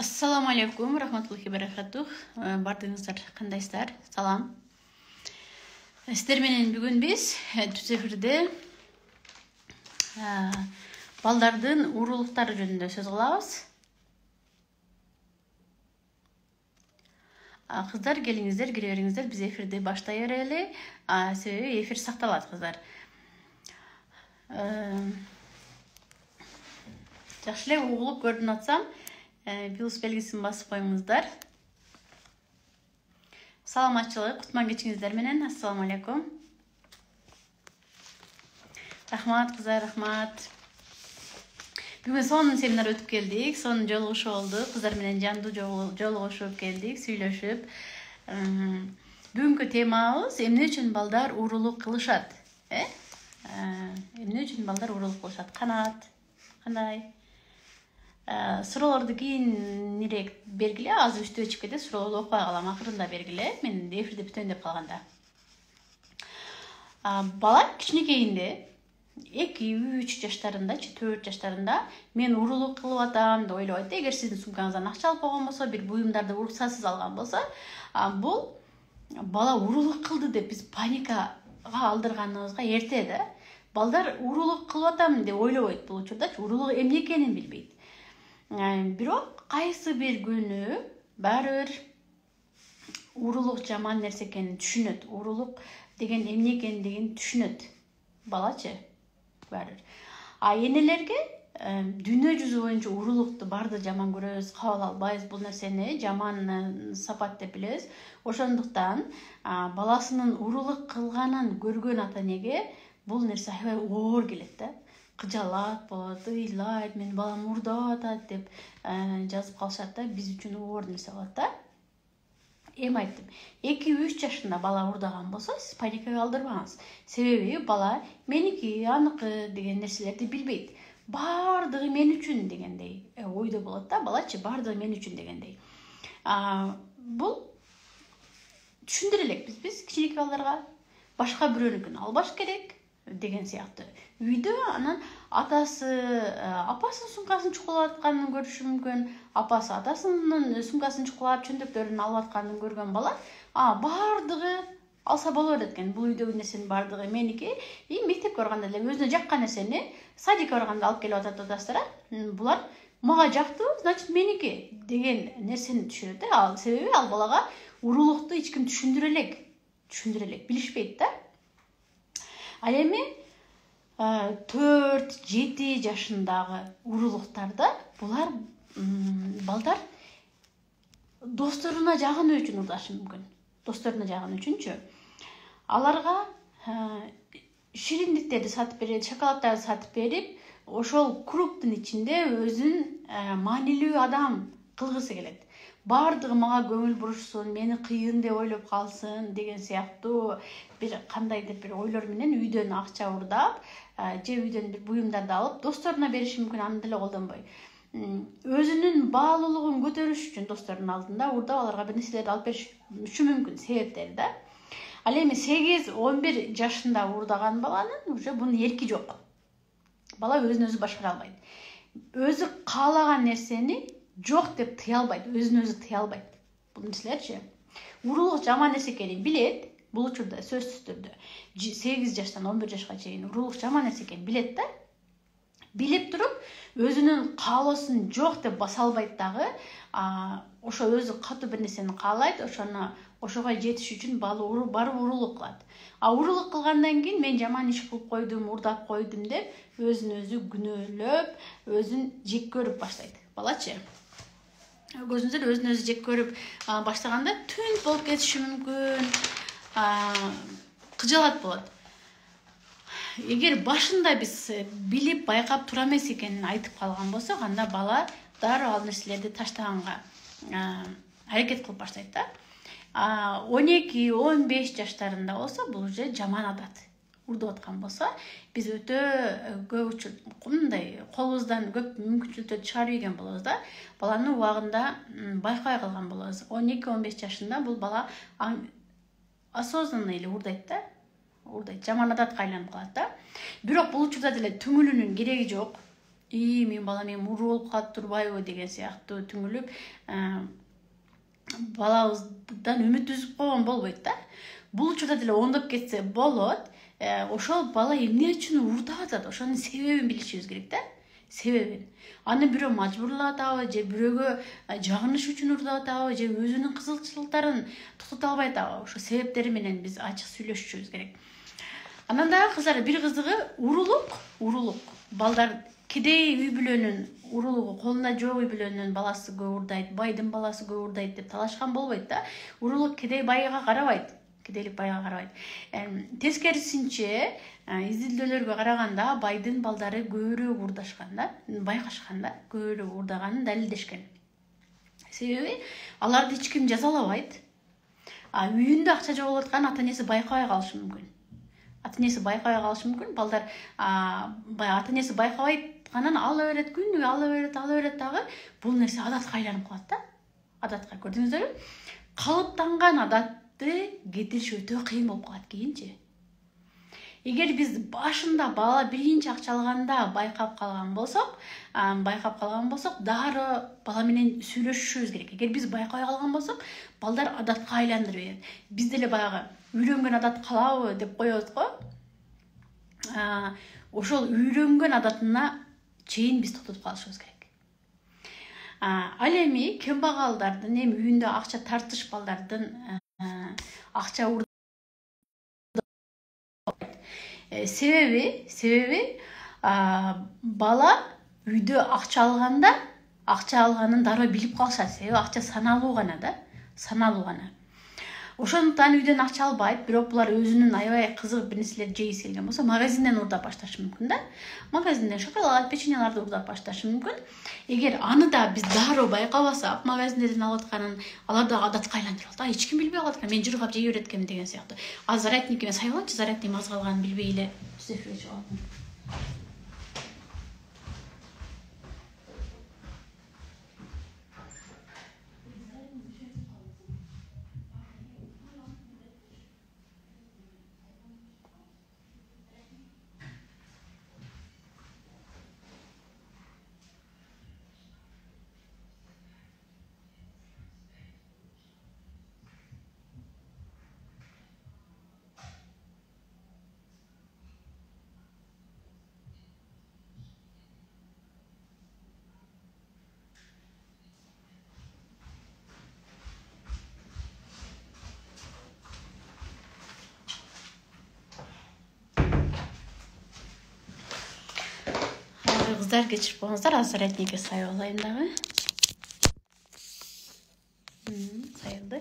Assalamu alaikum, rahmatullahi barakatuh. Бардыңыздар, кандайсыздар? Салам. Сиздер менен бүгүн биз түз эфирде балдардын уурулуктары жөнүндө сөз кылабыз. Кыздар, келиңиздер, кире бериңиздер. Биз эфирди баштай берели. Себеби эфир сакталат, кыздар. Жакшы эле угулуп көрүнүп атсам, плюс белгисин басып коюңуздар. Саламатчылык, кутман кечиңиздер менен. Ассаламу алейкум. Рахмат, кыздар, рахмат. Бүгүн сонун семинар өтүп келдик. Сонун жолугушуу болду. Кыздар менен жандуу жолугушуп келдик, сүйлөшүп. Бүгүнкү темабыз эмне үчүн балдар уурулук кылышат? Эмне үчүн балдар уурулук кылышат? Кандай? Суроолорду кийинирээк бергиле, азыр үстү өчүп кетет, суроолорду окубай калам, акырында бергиле, мен эфирди бүтөйүн деп калганда. Бала кичинекейинде 2-3 жаштарында, 4 жаштарында мен уурулук кылып атам деп ойлойт. Эгер сиздин сумкаңыздан акча алып койгон болсо, бир буюмдарды уруксатсыз алган болсо, бул бала уурулук кылды деп биз паникага алдырганыбызга эрте да. Балдар уурулук кылып атам деп ойлобойт бул учурда, уурулук эмне экенин билбейт. Бирок кайсы бир күнү баары бир уурулук жаман нерсе экенин түшүнөт. Уурулук деген эмне экендигин түшүнөт. Балачы баары бир. Энелерге дүйнө жүзү боюнча уурулукту барды жаман көрөбүз, кабыл албайбыз, бул нерсени жаман сапат деп билебиз. Ошондуктан баласынын уурулук кылганын көргөн ата-энеге бул нерсе аябай оор келет да. Кыжалат болот, ыйлайт, мен балам уурдап атат деп жазып калышат да, биз үчүн оор нерсе болот да. Эми айттым, 2-3 жашында бала уурдаган болсо, сиз паникага алдырбаңыз. Себеби бала меники, аныкы деген нерселерди билбейт. Бардыгы мен үчүн дегендей ойдо болот да, балачы бардыгы мен үчүн дегендей. Бул түшүндүрө элек биз кичинекей балдарга башка бирөөнүкүн албаш керек деген сыяктуу. Үйдө анан атасы апасынын сумкасын чукулап атканын көрүшү мүмкүн, апасы атасынын сумкасын чукулап чөндөктөрүн алып атканын көргөн бала, бардыгы алса боло берет экен. Бул үйдөгү нерсенин бардыгы меники. Мектепке барганда эле өзүнө жаккан нерсени садикке барганда алып келип атат атасыздар. Булар мага жакты, значит меники деген нерсени түшүнөт да. Себеби ал балага уурулукту эч ким түшүндүрө элек, билишпейт да. Ал эми 4-7 жашындагы уурулуктарда булар балдар досторуна жагынуу үчүн уурдашы мүмкүн. Досторуна жагынуу үчүнчү. Аларга шириндиктерди сатып берет, шоколаддарды сатып берип, ошол кругтун ичинде өзүн маанилүү адам кылгысы келет. Бардыгы мага көңүл бурушсун, мени кыйын деп ойлоп калсын деген сыяктуу бир кандайдыр бир ойлор менен үйдөн акча уурдап, же үйдөн бир буюмдарды алып досторуна бериши мүмкүн, аны деле колдонбой. Өзүнүн баалуулугун көтөрүш үчүн досторунун алдында уурдап аларга бир нерселерди алып бериши мүмкүн, себептери да. Ал эми 8-11 жашында уурдаган баланын уже бунун эрки жок. Бала өзүн өзү башкара албайт. Өзү каалаган нерсени жок деп тыя албайт, өзүн өзү тыя албайт. Бул нерселерчи. Уурулук жаман нерсе экенин билет. Бул учурда сөзсүз түрдө 8 жаштан 11 жашка чейин уурулук жаман нерсе экенин билет да. Билип туруп, өзүнүн каалоосун жок деп баса албайт дагы. Ошо өзү катуу бир нерсени каалайт, ошого жетиш үчүн барып уурулук кылат. Уурулук кылгандан кийин мен жаман иш кылып койдум, уурдап койдум деп өзүн өзү күнөөлөп, өзүн жек көрүп баштайт. Балачы көзүңүздөр өзүн өзү жек көрүп баштаганда түнт болуп кетиши мүмкүн, кыжалат болот. Эгер башында биз билип байкап тура эмес экенин айтып калган болсок, анда бала дароо ал нерселерди таштаганга аракет кылып баштайт да. 12-15 жаштарында болсо, бул уже жаман адат. Уурдап аткан болсо, биз өтө көп учур мындай колубуздан көп мүмкүнчүлүктөрдү чыгарып ийген болобуз да. Баланы убагында байкабай калган болобуз. 12-15 жашында бул бала осознанно эле уурдайт да. Уурдайт, жаман адатка айланып калат да. Бирок бул учурда деле түңүлүүнүн кереги жок. мен балам эми уру болуп калып турбайбы деген сыяктуу түңүлүп балабыздан үмүт үзүп койгон болбойт да. Бул учурда деле оңдоп кетсе болот. Ошол бала эмне үчүн урдап атат, ошонун себебин билишибиз керек да. Себебин. Аны бирөө мажбурлап атабы, же бирөөгө жагыныш үчүн урдап атабы, же өзүнүн кызыкчылыктарын токтото албай атабы. Ошо себептери менен биз ачык сүйлөшүшүбүз керек. Анан дагы кыздар бир кызыгы урулук. Балдар кедей үй бүлөнүн урулугу, колунда жок үй бүлөнүн баласы көп урдайт, байдын баласы көп урдайт деп талашкан болбойт да. Урулук кедей байга карабайт. Кедейлик байга карабайт. Тескерисинче, изилдөөлөргө караганда байдын балдары көбүрөөк урдашкан да, байкашкан да, көбүрөөк урдаганын далилдешкен. Себеби аларды эч ким жазалабайт. Үйүндө акча жок аткан ата-энеси байкабай калышы мүмкүн. Ата-энеси байкабай калышы мүмкүн. Балдар ата-энеси байкабайтканын ала берет, күнүгө ала берет дагы. Бул нерсе адатка айланып калат да. Адатка, көрдүңүздөрбү? Калыптанган адатты кетириш өтө кыйын болуп калат кийинчи. Эгер биз башында бала биринчи акча алганда байкап калган болсок, дары бала менен сүйлөшүшүбүз керек. Эгер биз байкабай калган болсок, балдар адатка айландырып берет. Биз деле баягы үйрөнгөн адат калабы деп коебуз го. Ошол үйрөнгөн адатына чейин биз токтотуп калышыбыз керек. Ал эми кембагалдардын, эми үйүндө акча тартыш балдардын акча себеби бала үйдө акча алганда акча алганын дароо билип калышат. Себеби акча саналуу гана да, саналуу гана. Ошондуктан үйдөн акча албайт, бирок булар өзүнүн аябай кызык бир нерселерди жегиси келген болсо, магазинден урдап башташы мүмкүн да. Магазинден шоколад, печеньеларды урдап башташы мүмкүн. Эгер аны да биз дароо байкабасак, магазинден алып атканын, алар да адатка айландырып алат. Эч ким билбей калат экен, мен жыргап жей берет экенмин деген сыяктуу. Зарядникке мен сайгаланчы, зарядник аз калганын билбей эле түзөп чыгат. Кыздар кечирип коюңуздар, азыр зарядникке сайып алайын дагы. Сайылды.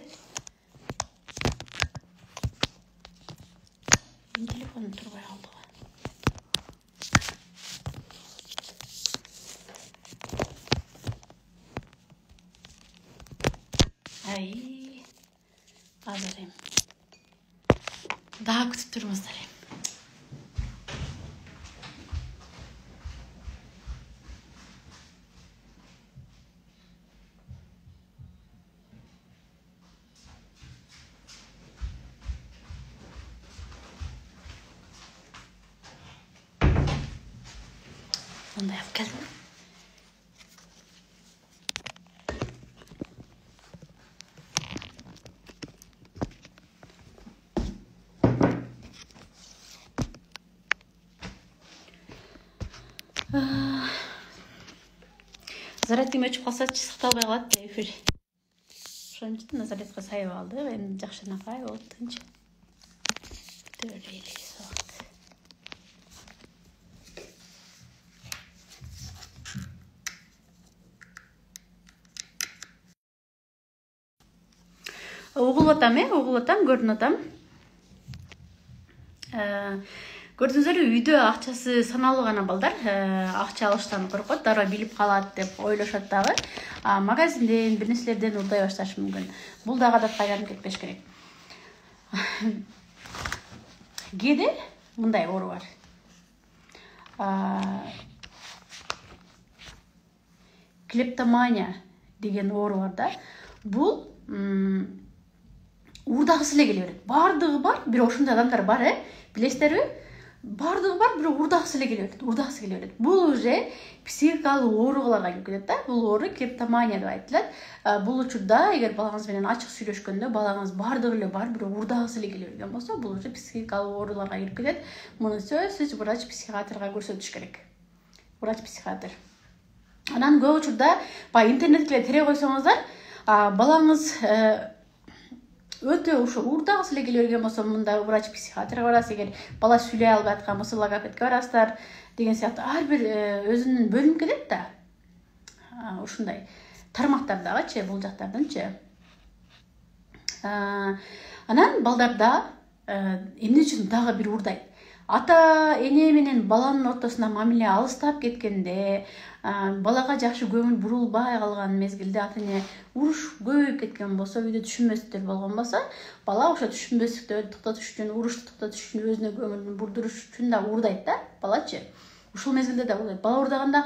Телефонум турбай калды. Азыр эми дагы күтүп туруңуздар эми. Mындай алып келдим. Зарядкам өчүп калса сакталбай калат да эфир. Ошон үчүн зарядка сайып алды. Эми жакшынакай болуп тынч. Угулуп атам, көрүнүп атам. Көрдүңүздөрбү, үйдө акчасы саналуу гана балдар акча алыштан коркот, дароо билип калат деп ойлошот дагы. Магазинден, бир нерселерден урдай башташы мүмкүн. Бул дагы адатка айланып кетпеш керек. Кээде мындай оору бар. Клептомания деген оору бар да. Бул уурдагысы эле келе берет. Бардыгы бар, бирок ошондой адамдар бар, билесиздерби? бардығы бар, бирок урдагысы эле келе берет. Бул уже психикалык ооругаларга кирип кетет да. Бул оору клептомания деп айтылат. Бул учурда эгер балаңыз менен ачык сүйлөшкөндө балаңыз бардыгы эле бар, бирок урдагысы эле келе берген болсо, бул уже психикалык ооруларга кирип кетет. Муну сөзсүз врач психиатрга көрсөтүш керек. Врач психиатр. Анан көп учурда интернетке тере койсоңуздар, балаңыз өтө ошо урдагысы эле келе берген болсо, мында врач психиатрга барасыз. Эгер бала сүйлөй албай аткан болсо, логопедке барасыздар деген сыяктуу ар бир өзүнүн бөлүнүп кетет да. Ушундай тармактардагычы, бул жактардынчы. Анан балдарда эмне үчүн дагы бир урдайт? Ата эне менен баланын ортосуна мамиле алыстап кеткенде, балага жакшы көңүл бурулбай калган мезгилде ата эне уруш көбөйүп кеткен болсо, үйдө түшүнбөстүктөр болгон болсо, бала ошо түшүнбөстүктөрдү токтотуш үчүн, урушты токтотуш үчүн, өзүнө көңүлүн бурдуруш үчүн да урдайт да, балачы. Ушул мезгилде да урдайт. Бала урдаганда,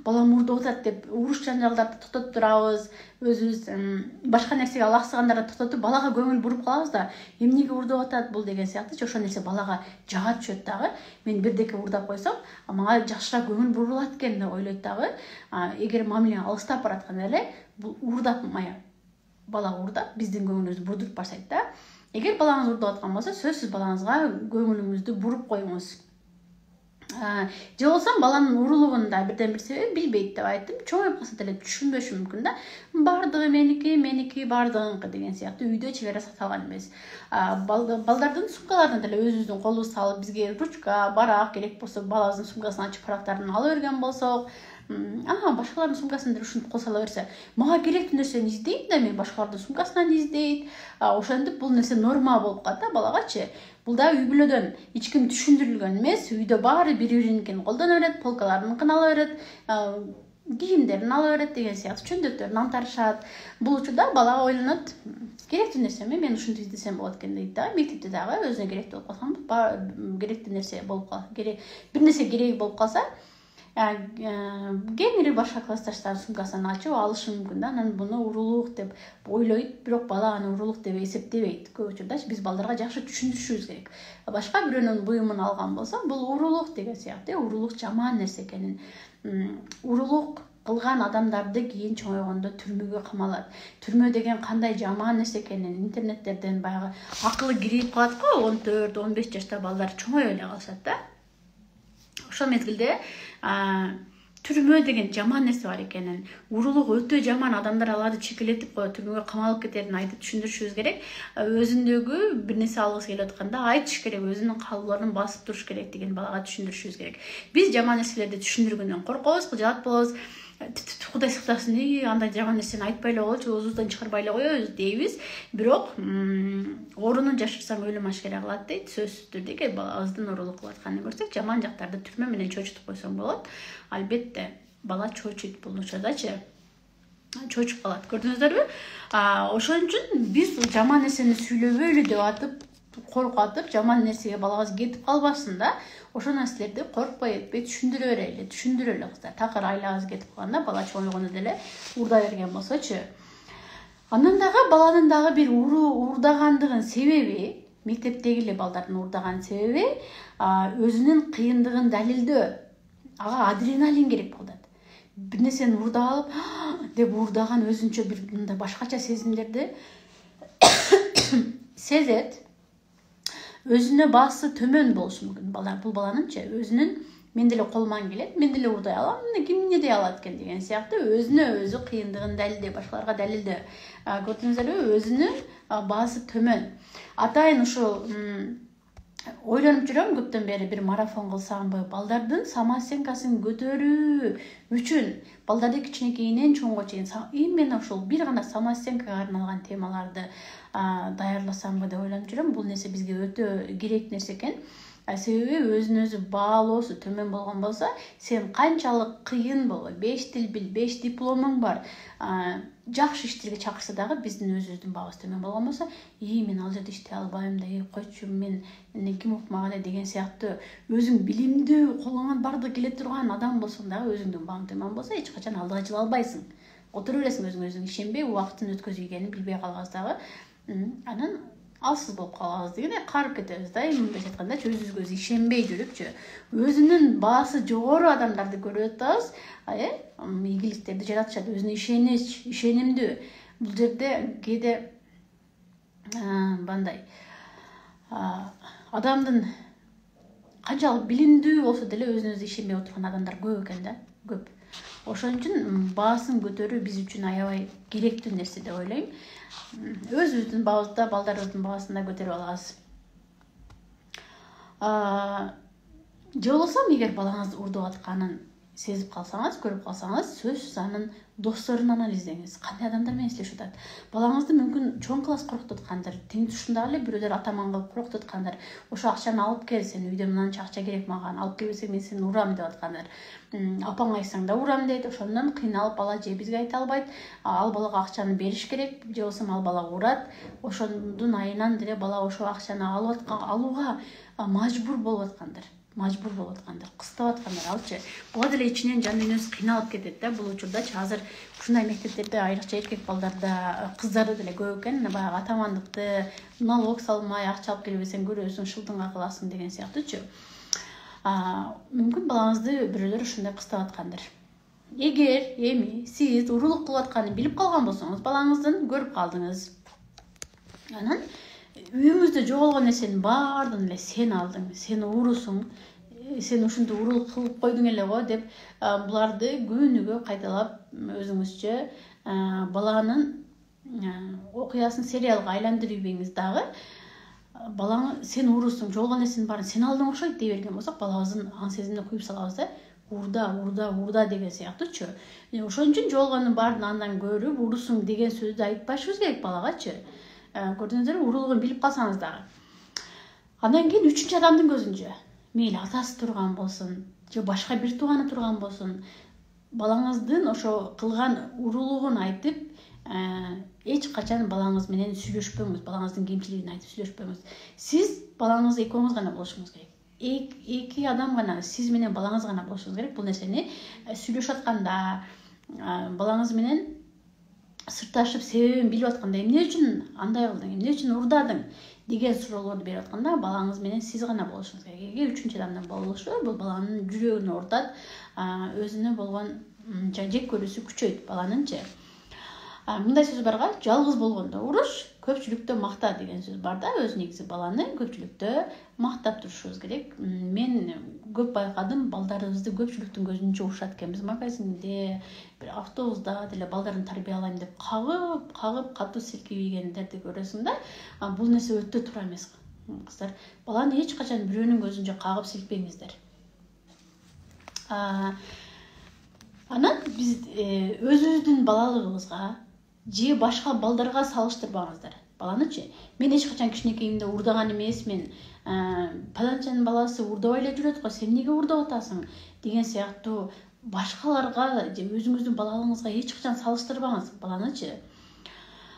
балам урдап атат деп уруш жанжалдарды токтотуп турабыз. Өзүбүз башка нерсеге алаксыгандарды токтотуп, балага көңүл буруп калабыз да, эмнеге урдап атат бул деген сыяктуу. Ошол нерсе балага жагат түшөт дагы. Мен бирдеке урдап койсом, мага жакшыраак көңүл бурулат экен деп ойлойт дагы. Эгер мамиле алыстап баратканда эле, бул урдапмай бала урдап биздин көңүлүбүздү бурдуруп баштайт да. Эгер балаңыз урдап аткан болсо, сөзсүз балаңызга көңүлүңүздү буруп коюңуз. Же болсо баланын урулугунда бирден бир себеп билбейт деп айттым. Чоңоюп калса деле түшүнбөшү мүмкүн да. Бардыгы меники бардыгыныкы деген сыяктуу үйдө чебер саталган эмес. Балдардын сумкаларына деле өзүбүздүн колубузду салып, бизге ручка, барак керек болсо, балабыздын сумкасын ачып барактарын ала берген болсок, башкалардын сумкасын деле ушинтип кол сала берсе, мага керектүү нерсени издейт да, мен башкалардын сумкасынан издейт. Ошентип бул нерсе норма болуп калат да балагачы. Бул да үй бүлөдөн эч ким түшүндүрүлгөн эмес. Үйдө баары бири-биринкин колдоно берет, полкаларыныкын ала берет, кийимдерин ала берет деген сыяктуу чөндөктөрүн антарышат. Бул учурда бала ойлонот, керектүү нерсеми мен ушинтип издесем болот экен дейт да. Мектепте дагы өзүнө керектүү болуп калса, керектүү нерсе болуп калса, бир нерсе кереги болуп калса, кеңири башка классташтардын сумкасын ачып алышы мүмкүн да. Анан буну урулук деп ойлойт, бирок бала аны урулук деп эсептебейт. Көп учурда биз балдарга жакшы түшүндүрүшүбүз керек. Башка бирөөнүн буюмун алган болсо, бул урулук деген сыяктуу, урулук жаман нерсе экенин, урулук кылган адамдарды кийин чоңойгондо түрмөгө камалат. Түрмө деген кандай жаман нерсе экенин интернеттерден баягы акылы кирип калат го, 14-15 жашта балдар чоңой эле калышат да. Ошол мезгилде түрмө деген жаман нерсе бар экенин, урулук өтө жаман, адамдар аларды чекелетип коет, түрмөгө камалып кетерин айтып түшүндүрүшүбүз керек. Өзүндөгү бир нерсе алгысы келип атканда айтыш керек, өзүнүн калыбыларын басып туруш керек деген балага түшүндүрүшүбүз керек. Биз жаман нерселерди түшүндүргөндөн коркобуз, кыжаат болобуз. Кудай сактасын, андай жаман нерсени айтпай эле койчу, оозубуздан чыгарбай эле коебуз дейбиз. Бирок ооруну жашырсаң өлүм ашкера кылат дейт. Сөзсүз түрдө эгер балабыздын оорулук кылып атканын көрсөк, жаман жактарды түрмө менен чочутуп койсоң болот. Албетте бала чочуйт бул учурдачы. Чочуп калат. Көрдүңүздөрбү? Ошон үчүн биз жаман нерсени сүйлөбөйлү деп атып, коркуп атып, жаман нерсеге балабыз кетип калбасын да. Ошол нерселерди коркпой этпей түшүндүрө берели, кыздар. Такыр айлабыз кетип калганда, бала чоңойгондо деле урдай берген болсочу. Андан дагы баланын дагы бир урдагандыгын себеби, мектептеги эле балдардын урдаган себеби өзүнүн кыйындыгын далилдөө. Ага адреналин керек болот. Бир нерсени урдап алып деп урдаган өзүнчө бир мындай башкача сезимдерди сезет. Өзүнө баасы төмөн болушу мүмкүн. Бул баланынчы өзүнүн мен деле колуман келет, мен деле урдай алам, ким эмне дей алат экен деген сыяктуу өзүнө өзү кыйындыгын далилдөө, башкаларга далилдөө. Көрдүңүздөрбү? Өзүнүн баасы төмөн. Атайын ушул ойлонуп жүрөм көптөн бери бир марафон кылсамбы, балдардын самооценкасын көтөрүү үчүн балдарды кичинекейинен чоңго чейин именно ушул бир гана самооценкага арналган темаларды даярласамбы деп ойлонуп жүрөм. Бул нерсе бизге өтө керек нерсе экен. Себеби өзүн өзү баалоосу төмөн болгон болсо, сен канчалык кыйын болбой, 5 тил бил, 5 дипломуң бар, жакшы иштерге чакырса дагы биздин өзүбүздүн баабыз төмөн болгон болсо, мен ал жерде иштей албайм да, койчу, мен ким укмаган деген сыяктуу өзүң билимдүү, колуңан бардыгы келе турган адам болсоң дагы өзүңдүн бааң төмөн болсо, эч качан алдыга жыла албайсың. Отура бересиң өзүңө ишенбей, убакыттын өткөзүлгөнүн билбей калгансыз дагы. Анан алсыз болуп калабыз деген карып кетебиз да, мындайча айтканда өзүбүзгө өз ишенбей жүрүпчү өзүнүн баасы жогору адамдарды көрүп атабыз, ийгиликтерди жаратышат, өзүнө ишенимдүү. Бул жерде кээде мындай адамдын канчалык билимдүү болсо деле өзүнө өзү ишенбей отурган адамдар көп экен да, көп. Ошон үчүн баасын көтөрүү биз үчүн аябай керектүү нерсе деп ойлойм. Өзүбүздүн баабызда, балдарыбыздын баасын да көтөрүп алабыз. Же болбосо эгер балаңыз урдуп атканын сезип калсаңыз, көрүп калсаңыз, сөзсүз анын досторун анализдеңиз. Кандай адамдар менен сүйлөшүп атат? Балаңызды мүмкүн чоң класс коркутуп аткандыр, тең тушундагы эле бирөөдөр атаман кылып коркутуп аткандыр. Ошо акчаны алып кел, сен үйдөн мынанча акча керек мага, алып келбесең мен сени урам деп аткандыр. Апаң айтсаң да урам дейт. Ошондон кыйналып бала же бизге айта албайт, ал балага акчаны бериш керек, же болбосо ал бала урат. Ошондун айынан деле бала ошо акчаны алууга мажбур болуп аткандыр. Кыстап аткандар. Алчы буга деле ичинен жан дүйнөсү кыйналып кетет да. Бул учурдачы азыр ушундай мектептерде айрыкча эркек балдарда, кыздарда деле көп экен. Баягы атамандыкты налог салмай, акча алып келбесең көрөсүң, шылдыңга кыласың деген сыяктуучу. Мүмкүн балаңызды бирөөлөр ушундай кыстап аткандыр. Эгер эми сиз урулук кылып атканын билип калган болсоңуз, балаңыздын көрүп калдыңыз. Анан үйүңүздө жоголгон нерсенин баардыгын эле сен алдың, сен урусуң, сен ушунтип урулук кылып койдуң эле го деп буларды күнүгө кайталап өзүңүзчө баланын окуясын сериалга айландырып ийбеңиз дагы. Балаңы сен урусуң, жоголгон нерсенин баарын сен алдың окшойт дей берген болсок, балабыздын аң сезимине куюп салабыз да. Урда деген сыяктуучу. Ошон үчүн жоголгондун баарын андан көрүп, урусуң деген сөздү айтпашыбыз керек балагачы. Көрдүңүздөр, урулугун билип калсаңыз дагы. Андан кийин үчүнчү адамдын көзүнчө, мейли атасы турган болсун, же башка бир тууганы турган болсун, балаңыздын ошо кылган урулугун айтып, эч качан балаңыз менен сүйлөшпөңүз, балаңыздын кемчилигин айтып сүйлөшпөңүз. Сиз балаңыз экөөңүз гана болушуңуз керек. Эки адам гана, сиз менен балаңыз гана болушуңуз керек. Бул нерсени сүйлөшүп атканда, балаңыз менен сырташып себебин билип атканда, эмне үчүн андай кылдың, эмне үчүн урдадың деген суроолорду берип атканда, балаңыз менен сиз гана болушуңуз керек. Эгер үчүнчү адамдан болушу, бул баланын жүрөгүн ортат, өзүнө болгон жек көрүүсү күчөйт баланынчы. Мындай сөз барга, жалгыз болгондо уруш, көпчүлүктө макта деген сөз бар да. Өз негизи баланы көпчүлүктө мактап турушубуз керек. Мен көп байкадым, балдарыбызды көпчүлүктүн көзүнчө урушат экенбиз. Магазинде, бир автобуста деле балдарын тарбиялайм деп кагып катуу силкибегендерди көрөсүң да. Бул нерсе өтө туура эмес. Кыздар, баланы эч качан бирөөнүн көзүнчө кагып силкпеңиздер. Анан биз өзүбүздүн балалыгыбызга же башка балдарга салыштырбаңыздар. Баланычы, мен эч качан кичинекейимде урдаган эмесмин. Паланчанын баласы урдабай эле жүрөт го, сен эмнеге урдап атасың деген сыяктуу башкаларга же өзүңүздүн балалыгыңызга эч качан салыштырбаңыз баланычы.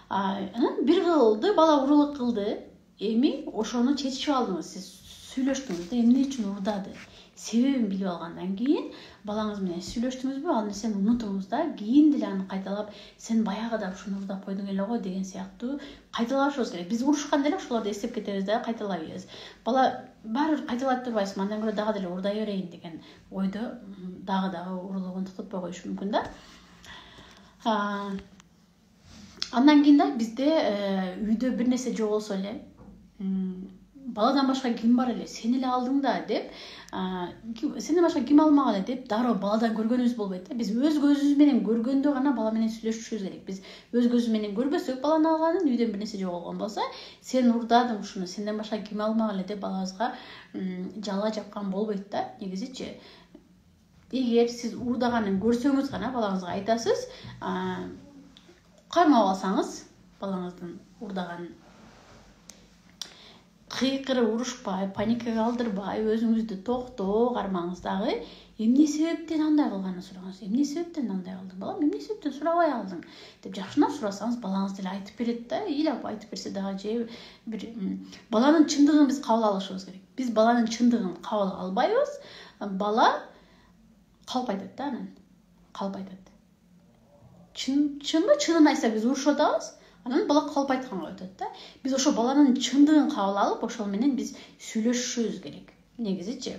Анан бир кылды, бала урулук кылды. Эми ошону чечип алдыңыз, сиз сүйлөштүңүз да, эмне үчүн урдады? Себебин билип алгандан кийин балаңыз менен сүйлөштүңүзбү, ал нерсени унутуңуз да, кийин деле аны кайталап, сен баягыда ушуну урдап койдуң эле го деген сыяктуу кайталашыбыз керек. Биз урушканда эле ошолорду эстеп кетебиз да, кайталай беребиз. Бала баары бир кайталап турбайсың, андан көрө дагы деле урдай берейин деген ойдо дагы урулугун токтотпой коюшу мүмкүн да. Андан кийин да бизде үйдө бир нерсе жоголсо эле, баладан башка ким бар эле, сен эле алдың да деп, сенден башка ким алмак эле деп дароо баладан көргөнүбүз болбойт да. Биз өз көзүбүз менен көргөндө гана бала менен сүйлөшүшүбүз керек. Биз өз көзүбүз менен көрбөсөк баланын алганын, үйдөн бир нерсе жоголгон болсо, сен урдадың ушуну, сенден башка ким алмак эле деп балабызга жала жапкан болбойт да, негизичи. Эгер сиз урдаганын көрсөңүз гана балаңызга айтасыз, камап алсаңыз балаңыздын урдаганын. Кыйкыры урушпай, паникага алдырбай, өзүңүздү токтоо кармаңыз дагы. Эмне себептен андай кылганын сураңыз. Эмне себептен андай кылдың, балам? Эмне себептен сурабай алдың деп жакшынап сурасаңыз, балаңыз деле айтып берет да. Ыйлап айтып берсе дагы же бир баланын чындыгын биз кабыл алышыбыз керек. Биз баланын чындыгын кабыл албайбыз. Бала калп айтат да, анан. Калп айтат. Чынын айтса биз урушуп атабыз. Анан бала калп айтканга өтөт да. Биз ошо баланын чындыгын кабыл алып, ошол менен биз сүйлөшүшүбүз керек. Негизичи.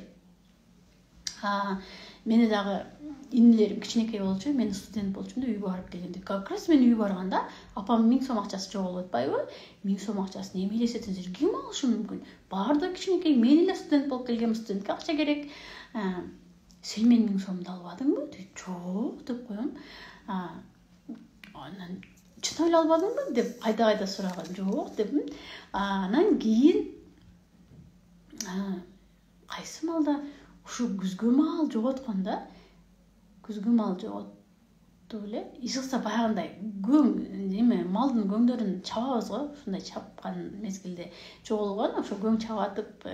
Мени дагы инилерим кичинекей болчу, мен студент болчумда үйгө барып келгенде, как раз мен үйгө барганда апам 1000 сом акчасы жоголуп атпайбы? 1000 сом акчасын эме элестетиңиздер, ким алышы мүмкүн? Баары да кичинекей, мен эле студент болуп келгем, студентке акча керек. Сен менин 1000 сомду албадыңбы? Жок деп коем. Анан чын эле албадыңбы деп кайта сураган. Жок дедим. Анан кийин кайсы малда ушу күзгө мал жоготконда, күзгө мал жоготту эле. Ишыкса баягындай көң эме малдын көңдөрүн чабабыз го, ушундай чапкан мезгилде жоголгон. Ошо көң чабатып,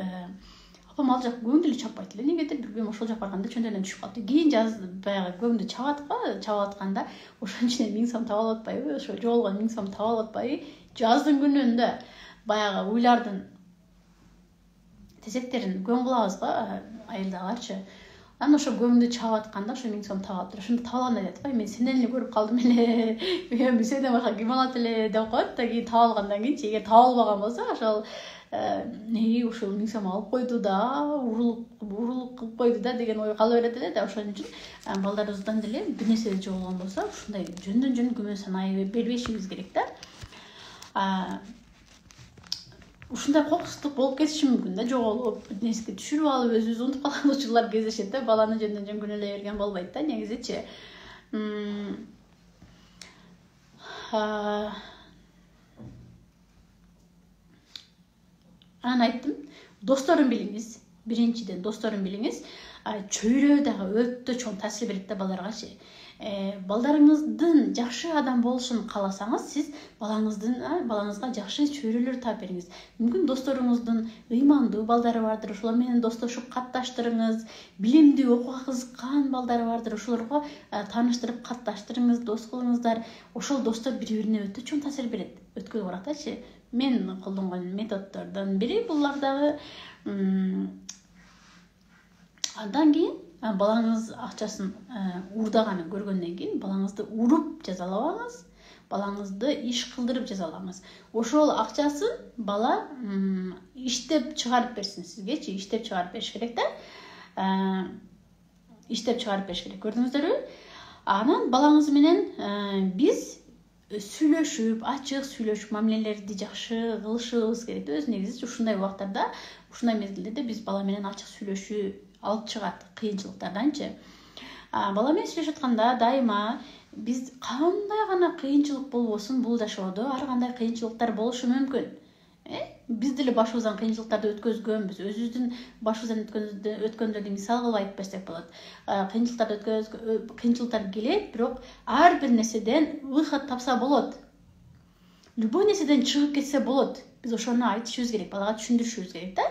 апам ал жак көңдү эле чаппайт эле. Негедир билбейм, ошол жак барганда чөндөрүнөн түшүп калды. Кийин жаз баягы көңдү чабап атканда ошонун içинен 1000 сом таба алып атпайбы? Ошо жоголгон 1000 сом таба алып атпайбы? Жаздын күнүндө баягы уйлардын тезектерин көң кылабыз го, айылдагыларчы. Анан ошо көңдү чабап атканда ошо 1000 сом таба алыптыр. Ошондо таба алганда айтат го, мен сенден эле көрүп калдым эле. Мен сенден башка ким алат эле деп коет да. Кийин таба алгандан кийинчи, эгер таба албаган болсо, ошол ушул 1000 сом алып койду да, урулук кылып койду да деген ой кала берет эле да. Ошон үчүн балдарыбыздан деле бир нерсе жоголгон болсо, ушундай жөндөн күмөн санай бербешибиз керек да. Ушундай кокустук болуп кетиши мүмкүн да, жоголуп, нерсеге түшүрүп алып, өзүбүз унутуп калган учурлар кездешет да. Баланы жөндөн күнөөлөй берген болбойт да, негизичи. Анан айттым, досторун билиңиз. Биринчиден досторун билиңиз. Чөйрө дагы өтө чоң таасир берет да балдаргачы. Балдарыңыздын жакшы адам болушун кааласаңыз, сиз балаңызга жакшы чөйрөлөр таап бериңиз. Мүмкүн досторуңуздун ыймандуу балдары бардыр, ошолор менен достошуп катташтырыңыз. Билимдүү, окууга кызыккан балдары бардыр, ошолорго тааныштырып катташтырыңыз, дос кылыңыздар. Ошол достор бири-бирине өтө чоң таасир берет. Өткөн баратачы. Мен колдонгон методдордон бири булардагы. Андан кийин балаңыз акчасын уурдаганын көргөндөн кийин балаңызды уруп жазалабаңыз, балаңызды иш кылдырып жазалаңыз. Ошол акчасын бала иштеп чыгарып берсин сизгечи, иштеп чыгарып бериш керек да. Иштеп чыгарып бериш керек, көрдүңүздөрбү? Анан балаңыз менен биз сүйлөшүп, ачык сүйлөшүп, мамилелерди жакшы кылышыбыз керек. Өз негизи ушундай убактарда, ушундай мезгилдерде биз бала менен ачык сүйлөшүү алып чыгат кыйынчылыктарданчы. Бала менен сүйлөшүп атканда дайыма биз кандай гана кыйынчылык болбосун, бул жашоодо ар кандай кыйынчылыктар болушу мүмкүн. Биз деле башыбыздан кыйынчылыктарды өткөзгөнбүз. Өзүбүздүн башыбыздан өткөндөрдү мисал кылып айтып берсек болот. Кыйынчылыктар келет, бирок ар бир нерседен выход тапса болот. Любой нерседен чыгып кетсе болот. Биз ошону айтышыбыз керек, балага түшүндүрүшүбүз керек да.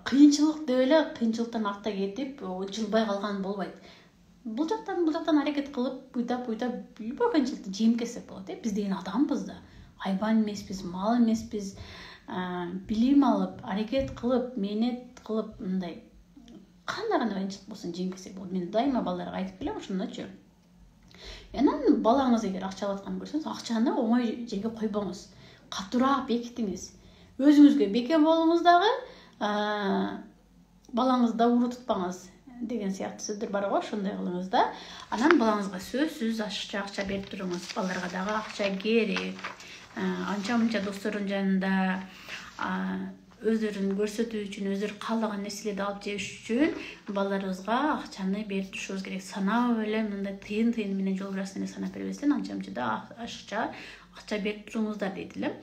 Кыйынчылык деп эле кыйынчылыктан артта кетип, жылбай калган болбойт. Бул жактан аракет кылып, буйтап любой кыйынчылыкты жеңип кетсек болот. Биз деген адамбыз да. Айбан эмеспиз, мал эмеспиз. Билим алып, аракет кылып, мээнет кылып, мындай кандай гана кыйынчылык болсун жеңип кетсек болот. Мен дайыма балдарга айтып келем ошондочу. Анан балаңыз эгер акча алып атканын көрсөңүз, акчаны оңой жерге койбоңуз. Катуураак бекитиңиз. Өзүңүзгө бекем болуңуз дагы, балаңызды уру тутпаңыз деген сыяктуу сөздөр бар го, ошондой кылыңыз да. Анан балаңызга сөзсүз акча берип туруңуз. Балдарга дагы акча керек. Анча-мынча досторунун жанында өздөрүн көрсөтүү үчүн, өздөрү каалаган нерселерди алып жеш үчүн балдарыбызга акчаны берип турушубуз керек. Санап эле мындай тыйын менен жол барасың деп санап бербестен, анча-мынча да акча берип туруңуздар дейт элем.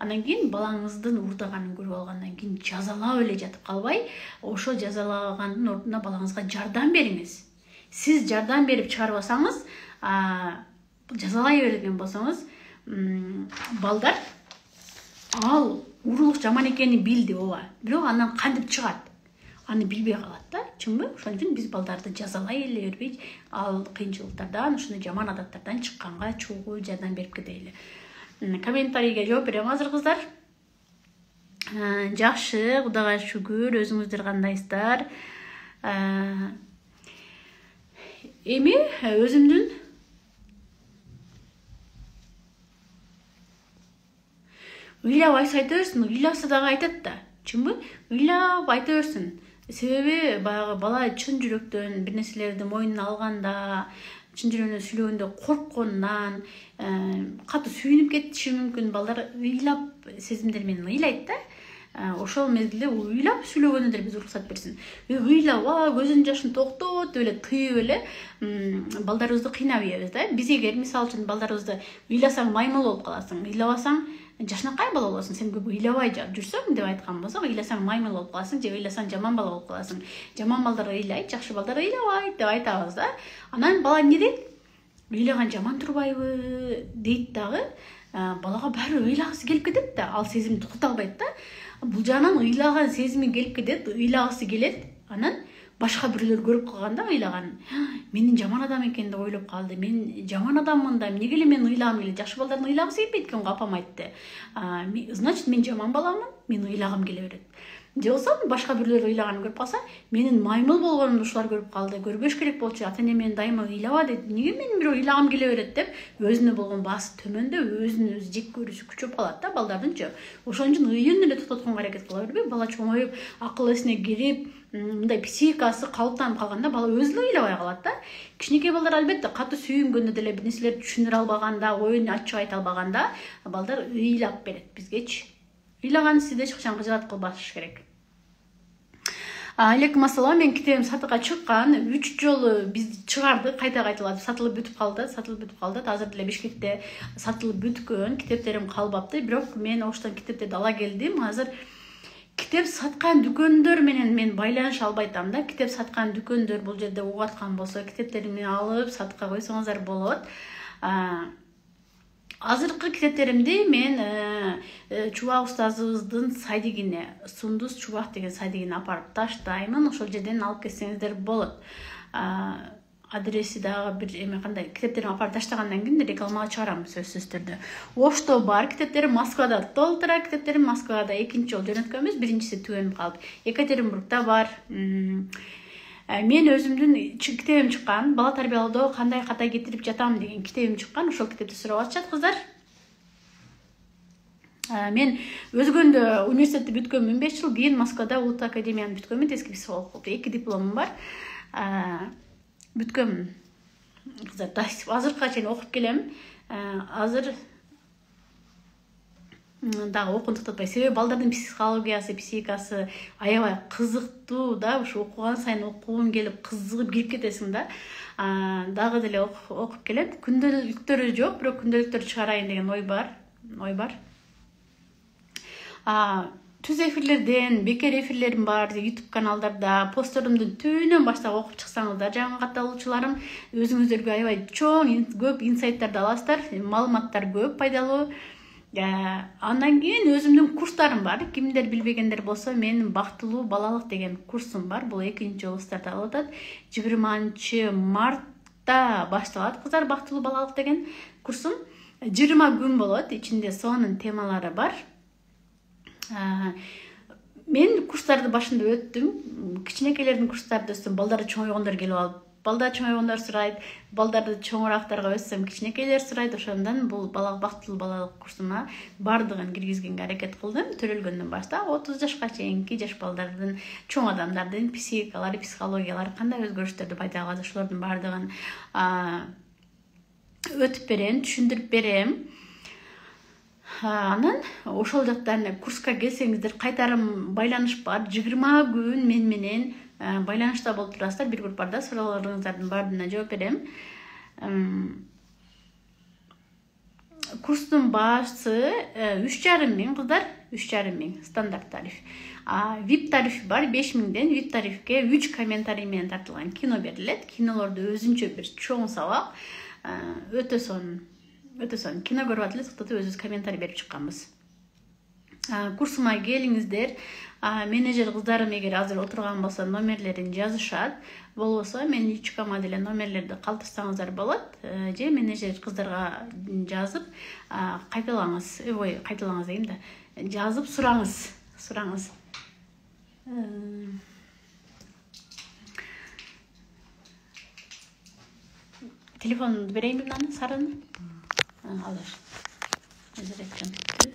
Андан кийин балаңыздын уурдаганын көрүп алгандан кийин жазалап эле жатып калбай, ошо жазалагандын ордуна балаңызга жардам бериңиз. Сиз жардам берип чыгарбасаңыз, жазалай берген болсоңуз, балдар ал урулук жаман экенин билди ооба, бирок андан кантип чыгат? Аны билбей калат да, чынбы? Ошон үчүн биз балдарды жазалай эле бербей, ал кыйынчылыктардан, ушундай жаман адаттардан чыкканга чогуу жардам берип кетели. Комментарийге жооп берем азыр кыздар. Жакшы, Кудайга шүгүр, өзүңүздөр кандайсыздар? Эми өзүмдүн ыйлап айта берсин, ыйласа дагы айтат да. Чынбы? Ыйлап айта берсин. Себеби баягы бала чын жүрөктөн бир нерселерди мойнуна алганда, чын жүрөгүнөн сүйлөгөндө коркконунан катуу сүйүнүп кетиши мүмкүн. Балдар ыйлап сезимдер менен ыйлайт да. Ошол мезгилде ыйлап сүйлөгөнүнө биз уруксат берсин. Ыйлап, көзүнүн жашын токтот деп эле тыйып эле балдарыбызды кыйнабайбыз да. Биз эгер мисалы үчүн балдарыбызды ыйласаң маймыл болуп каласың, ыйлабасаң жашынакай бала болосуң, сен көп ыйлабай жүрсөң деп айткан болсок, ыйласаң маймыл болуп каласың, же ыйласаң жаман бала болуп каласың. Жаман балдар ыйлайт, жакшы балдар ыйлабайт деп айтабыз да. Анан бала эмне дейт? Ыйлаган жаман турбайбы дейт дагы. Балага баары ыйлагысы келип кетет да, ал сезимди токута албайт да. Бул жагынан ыйлаган сезими келип кетет, ыйлагысы келет. Анан башка бирөөлөр көрүп калганда ыйлаган, менин жаман адам экен деп ойлоп калды. Мен жаман адаммын да, эмнеге эле мен ыйлагым келет? Жакшы балдардын ыйлагысы келбейт экен, апам айтты. Значит, мен жаман баламын, мен ыйлагым келе берет. Же болсо башка бирөөлөр ыйлаганын көрүп калса, менин маймыл болгонумду ушулар көрүп калды. Көрбөш керек болчу. Ата-эне менен дайыма ыйлаба дейт. Эмнеге менин бирөө ыйлагым келе берет деп, өзүнө болгон баасы төмөндөп, өзүн өзү жек көрүүсү күчөп калат да балдардынчы. Ошон үчүн ыйын эле токтотконго аракет кыла бербей, бала чоңоюп, акыл эсине кирип, мындай психикасы калыптанып калганда бала өзү эле ыйлабай калат да. Кичинекей балдар албетте катуу сүйүнгөндө деле бир нерселерди түшүндүрө албаганда, оюн ачык айта албаганда балдар ыйлап берет бизгечи. Ыйлаган сизде эч качан кыжаат кылбаш керек. Алейкум ассалам, мен китебим сатыкка чыккан. 3 жолу биз чыгардык, кайта-кайталап сатылып бүтүп калды. Азыр деле Бишкекте сатылып бүткөн, китептерим калбапты. Бирок мен оштон китептерди ала келдим. Азыр китеп саткан дүкөндөр менен мен байланыша албай атам да. Китеп саткан дүкөндөр бул жерде угуп аткан болсо, китептеримди алып сатыкка койсоңуздар болот. Азыркы китептеримди мен Чубак устазыбыздын сайдигине, Сундус Чубак деген сайдигине апарып таштаймын. Ошол жерден алып келсеңиздер болот. Адреси дагы бир эме кандай китептеримди апарып таштагандан кийин рекламага чыгарам сөзсүз түрдө. Ошто бар китептерим, Москвада толтура китептерим, Москвада экинчи жол жөнөткөнбүз, биринчиси түгөнүп калып. Екатеринбургда бар. Мен өзүмдүн китебим чыккан, бала тарбиялоодо кандай ката кетирип жатам деген китебим чыккан. Ошол китепти сурап атышат кыздар. Мен өзгөндө университетти бүткөнмүн 5 жыл, кийин Москвада Улуттук академияны бүткөнмүн, тескири психолог. 2 дипломум бар. Бүткөнмүн. Кыздар, азыркыга чейин окуп келем. Азыр дагы окууну токтотпой. Себеби балдардын психологиясы, психикасы аябай кызыктуу да. Ушу окуган сайын окугум келип, кызыгып кирип кетесиң да. Дагы деле окуп келем. Күндөлүктөрү жок, бирок күндөлүктөр чыгарайын деген ой бар. Түз эфирлерден, бекер эфирлерим бар, YouTube каналдарда, посторумдун түбүнөн баштап окуп чыксаңыздар, жаңы катталуучуларым, өзүңүздөргө аябай чоң, көп инсайттарды аласыздар, маалыматтар көп, пайдалуу. Андан кийин өзүмдүн курстарым бар. Кимдер билбегендер болсо, менин бактылуу балалык деген курсум бар. Бул 2-жолу старталып атат. 20-мартта башталат кыздар, бактылуу балалык деген курсум. 20 күн болот, ичинде сонун темалары бар. Мен курстарды башында өттүм. Кичинекейлердин курстарды өттүм. Балдары чоңойгондор келип алып, балдар чоңойгондор сурайт, балдарды чоңураактарга өтсөм кичинекейлер сурайт. Ошондон бул бактылуу балалык курсуна бардыгын киргизгенге аракет кылдым. Төрөлгөндөн баштап 30 жашка чейинки жаш балдардын, чоң адамдардын психикалары, психологиялары кандай өзгөрүштөрдү пайда кылат, ошолордун бардыгын өтүп берем, түшүндүрүп берем. Анан ошол жактан курска келсеңиздер, кайтарым байланыш бар. 20 күн мен менен байланышта болуп турасыздар. Бир группада суроолоруңуздардын баардыгына жооп берем. Курстун баасы 3,5 кыздар, 3,5 стандарт тариф. VIP тарифи бар, 5.000ден VIP тарифке 3 комментарий менен тартылган кино берилет. Кинолорду өзүнчө бир чоң сабак. Өтө сонун кино көрүп атып эле токтотуп өзүбүз комментарий берип чыкканбыз. Курсума келиңиздер. Менеджер кыздарым эгер азыр отурган болсо номерлерин жазышат. Болбосо мен личкама деле номерлерди калтырсаңыздар болот. Же менеджер кыздарга жазып кайталаңыз. Кайталаңыз дейм да. Жазып сураңыз. Телефонду берейинби мынаны, сарыны? Алыр. Азыр экран бүттү.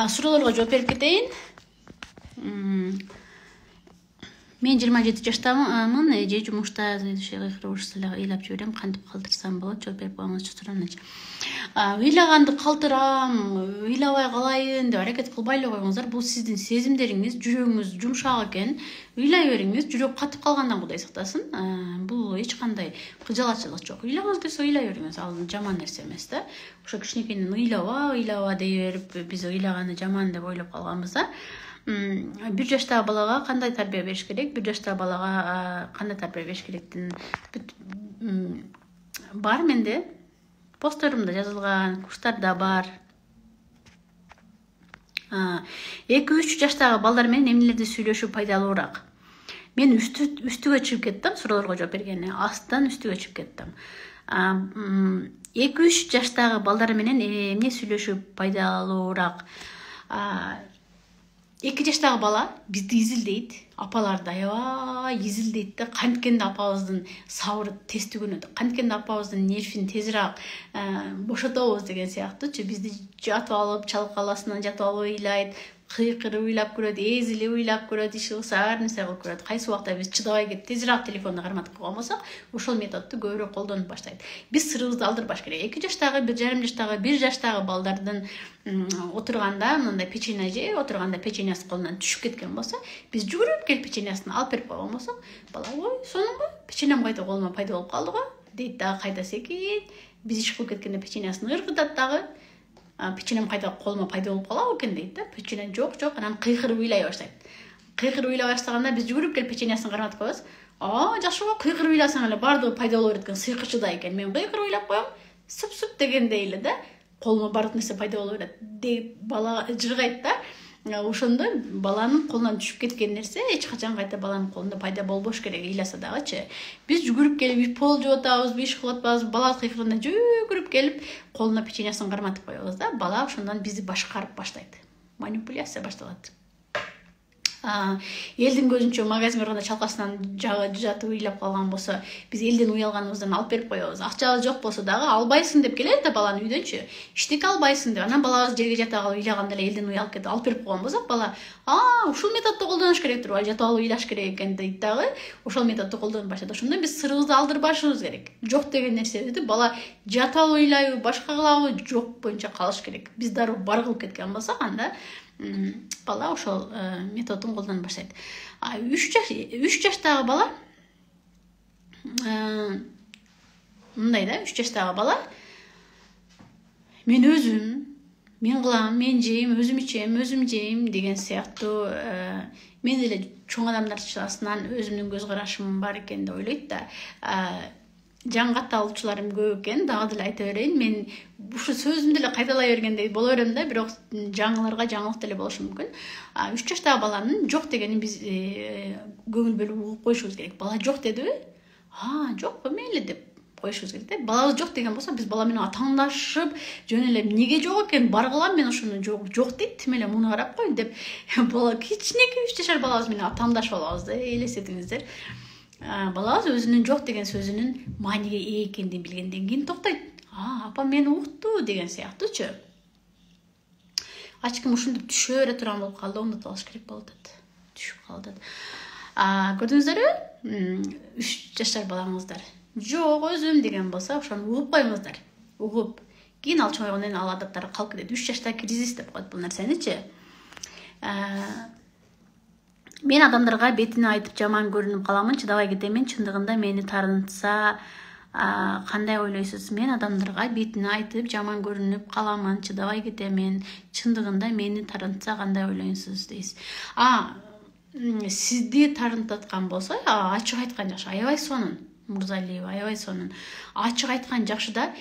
Суроолорго жооп берип кетейин. Мен 27 жаштамын, же жумушта ыйлап жиберем, кантип калтырсам болот, жооп берип коюңузчу суроонучу. Ыйлаганды калтырам, ыйлабай калайын деп аракет кылбай эле коюңуздар. Бул сиздин сезимдериңиз, жүрөгүңүз жумшак экен. Ыйлай бериңиз, жүрөк катып калгандан Кудай сактасын. Бул эч кандай кыжалатчылык жок. Ыйлагыңыз келсе ыйлай бериңиз, ал жаман нерсе эмес да. Ошо кичинекейинен ыйлаба дей берип, биз ыйлаганы жаман деп ойлоп калганбыз да. 1 жаштагы балага кандай тарбия бериш керек, 1 жаштагы балага кандай тарбия бериш керектин бар менде. Постеримде жазылган, курстарда бар. 2-3 жаштагы балдар менен эмнелерди сүйлөшүү пайдалуураак. Мен үстүгө чыгып кеттим, суроолорго жооп бергени, астан үстүгө чыгып кеттим. 2-3 жаштагы балдар менен эмне сүйлөшүү пайдалуураак. 2 жаштагы бала бизди изилдейт, апаларды аябай изилдейт да, канткенде апабыздын сабыры тез түгөнөт, канткенде апабыздын нервин тезирээк бошотобуз деген сыяктуучу. Бизди жатып алып, чалкаласынан жатып алып ыйлайт, кыйкырып ыйлап көрөт, эзилип ыйлап көрөт, иш кылса ар нерсе кылып көрөт. Кайсы убакта биз чыдабай кетип тезирээк телефонду карматып койгон болсок, ошол методду көбүрөөк колдонуп баштайт. Биз сырыбызды алдырбаш керек. 2 жаштагы, 1,5 жаштагы, 1 жаштагы балдардын отурганда, мындай печенье жеп отурганда печеньясы колунан түшүп кеткен болсо, биз жүгүрүп келип печеньясын алып берип койгон болсок, бала ой, сонунбу? Печеньем кайда колума пайда болуп калды го дейт дагы, кайда секин. Биз иш кылып кеткенде печеньясын ыргытат дагы. Печеньем кайда колума пайда болуп калабы экен дейт да. Печенье жок, анан кыйкырып ыйлай баштайт. Кыйкырып ыйлай баштаганда биз жүгүрүп келип печеньясын карматып коебуз. Жакшы го, кыйкырып ыйласаң эле бардыгы пайда боло берет экен, сыйкырчыда экен. Мен кыйкырып ыйлап коем, сүп дегендей эле да. Колума бардык нерсе пайда боло берет деп бала жыргайт да. Ошондо баланын колунан түшүп кеткен нерсе эч качан кайта баланын колунда пайда болбош керек, ыйласа дагычы. Биз жүгүрүп келип пол жууп атабызбы, иш кылып атпайбызбы, бала кыйкырганда жүгүрүп келип колуна печеньясын карматып коебуз да. Бала ошондон бизди башкарып баштайт. Манипуляция башталат. Элдин көзүнчө магазинге барганда чалкасынан жатып ыйлап калган болсо, биз элден уялганыбыздан алып берип коебуз. Акчабыз жок болсо дагы албайсың деп келет да баланы үйдөнчү. Иштеке албайсың деп. Анан балабыз жерге жата калып ыйлаганда эле элден уялып кетип алып берип койгон болсок, бала, ушул методду колдонуш керек турбайбы, жатып алып ыйлаш керек экен дейт дагы. Ошол методду колдонуп баштайт. Ошондо биз сырыбызды алдырбашыбыз керек. Жок деген нерсебизди бала жатып алып ыйлайбы, башка кылабы, жок боюнча калыш керек. Биз дароо бар кылып кеткен болсок, анда бала ошол методун колдонуп баштайт. 3 жаштагы бала мындай да, 3 жаштагы бала мен өзүм, мен кылам, мен жейм, өзүм ичем, өзүм жейм деген сыяктуу мен эле чоң адамдарчасынан өзүмдүн көз карашым бар экен деп ойлойт да. Жан катталуучуларым көп экен, дагы деле айта берейин. Мен ушу сөзүмдү эле кайталай бергендей боло берем да, бирок жаңыларга жаңылык деле болушу мүмкүн. 3 жаштагы баланын жок дегенин биз көңүл бөлүп угуп коюшубуз керек. Бала жок дедиби? Жокпу, мейли деп коюшубуз керек да. Балабыз жок деген болсо, биз бала менен атаңдашып, жөн эле неге жок экен, бар кылам мен ошону, жок дейт, тим эле муну карап кой деп бала кичинекей 3 жашар балабыз менен атаңдашып алабыз да, элестетиңиздер. Балабыз өзүнүн жок деген сөзүнүн мааниге ээ экендигин билгенден кийин токтойт. Апа мени укту деген сыяктуучу. Ачким ушинтип түшө бере турган болуп калды, унутуп алыш керек болуп атат. Түшүп калды. Көрдүңүздөрбү? 3 жашар балаңыздар жок өзүм деген болсо, ошону угуп коюңуздар. Угуп. Кийин ал чоңойгондон кийин ал адаттары калып кетет. 3 жашта кризис деп коет бул нерсеничи. Мен адамдарга бетине айтып жаман көрүнүп каламын, чыдабай кетемин. Чындыгында мени тарынтса кандай ойлойсуз? Мен адамдарга бетине айтып жаман көрүнүп каламын, чыдабай кетемин. Чындыгында мени тарынтса кандай ойлойсуз дейсиз. Сизди тарынтып аткан болсо, ачык айткан жакшы. Аябай сонун. Мурзалиева, аябай сонун. Ачык айткан жакшы да,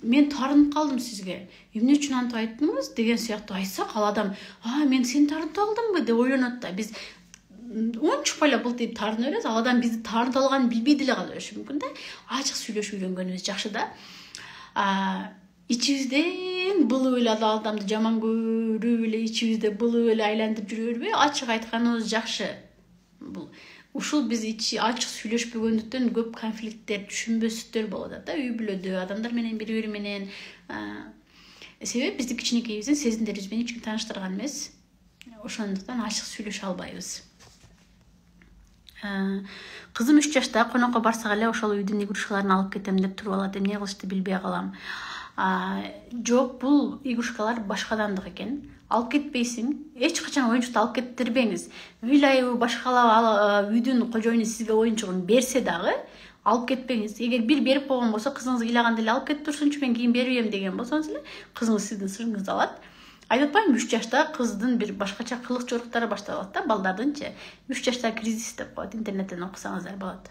мен тарынып калдым сизге. Эмне үчүн антип айттыңыз деген сыяктуу айтсак, ал адам, мен сени тарынтып алдымбы деп ойлонот да. Биз ончукпай эле бултуп тарына беребиз, ал адам бизди тарынтып алганын билбей деле кала бериши мүмкүн да. Ачык сүйлөшүп үйрөнгөнүбүз жакшы да. Ичибизден былып эле адамды жаман көрүп эле, ичибизде былып эле айлантып жүрө бербей, ачык айтканыбыз жакшы. Ушул биз ачык сүйлөшпөгөндүктөн көп конфликттер, түшүнбөстүктөр болуп атат да, үй бүлөдө адамдар менен бири-бири менен. Себеби бизди кичинекейибизден сезимдерибиз менен эч ким тааныштырган эмес. Ошондуктан ачык сүйлөшө албайбыз. Кызым 3 жашта, конокко барсак эле ошол үйдүн игрушкаларын алып кетем деп туруп алат. Эмне кылышты билбей калам. Жок, бул игрушкалар башкадандык экен. Алып кетпейсиң. Эч качан оюнчукту алып кетирбеңиз. Үйлайбы башкалап үйдүн кожоюну сизге оюнчугун берсе дагы алып кетпеңиз. Эгер бир берип койгон болсо, кызыңыз ыйлаганда эле алып кетип турсунчу, мен кийин бербейм деген болсоңуз эле, кызыңыз сиздин сырыңызды алат. Айтып атпаймынбы, 3 жашта кыздын бир башкача кылык жоруктары башталат да, балдардынчы. 3 жашта кризис деп коет, интернеттен окусаңыздар болот.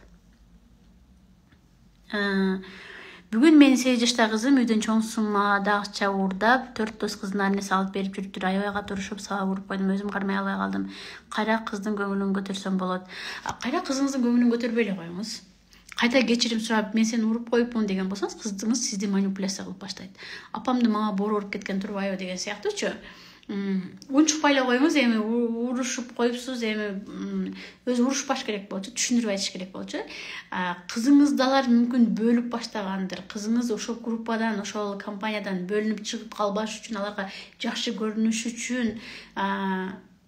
Бүгүн менин 8 жашта кызым үйдөн чоңсума дагыча уурдап, 4 дос кыздын арнеси алып берип жүрүптүр. Аябайга турушуп саба уруп койдум, өзүм кармай албай калдым. Кайра кыздын көңүлүн көтөрсөм болот. Кайра кызыңыздын көңүлүн көтөрбөй эле коюңуз. Кайта кечирим сурап, мен сени уруп коюпмун деген болсоңуз, кызыңыз сизди манипуляция кылып баштайт. Апамды мага боору уруп кеткен турбайбы деген сыяктуучу. Унчукпай эле коюңуз, эми урушуп коюпсуз, эми өзү урушпаш керек болчу, түшүндүрүп айтыш керек болчу. Кызыңыздалар мүмкүн бөлүп баштагандыр. Кызыңыз ошол группадан, ошол компаниядан бөлүнүп чыгып калбаш үчүн, аларга жакшы көрүнүш үчүн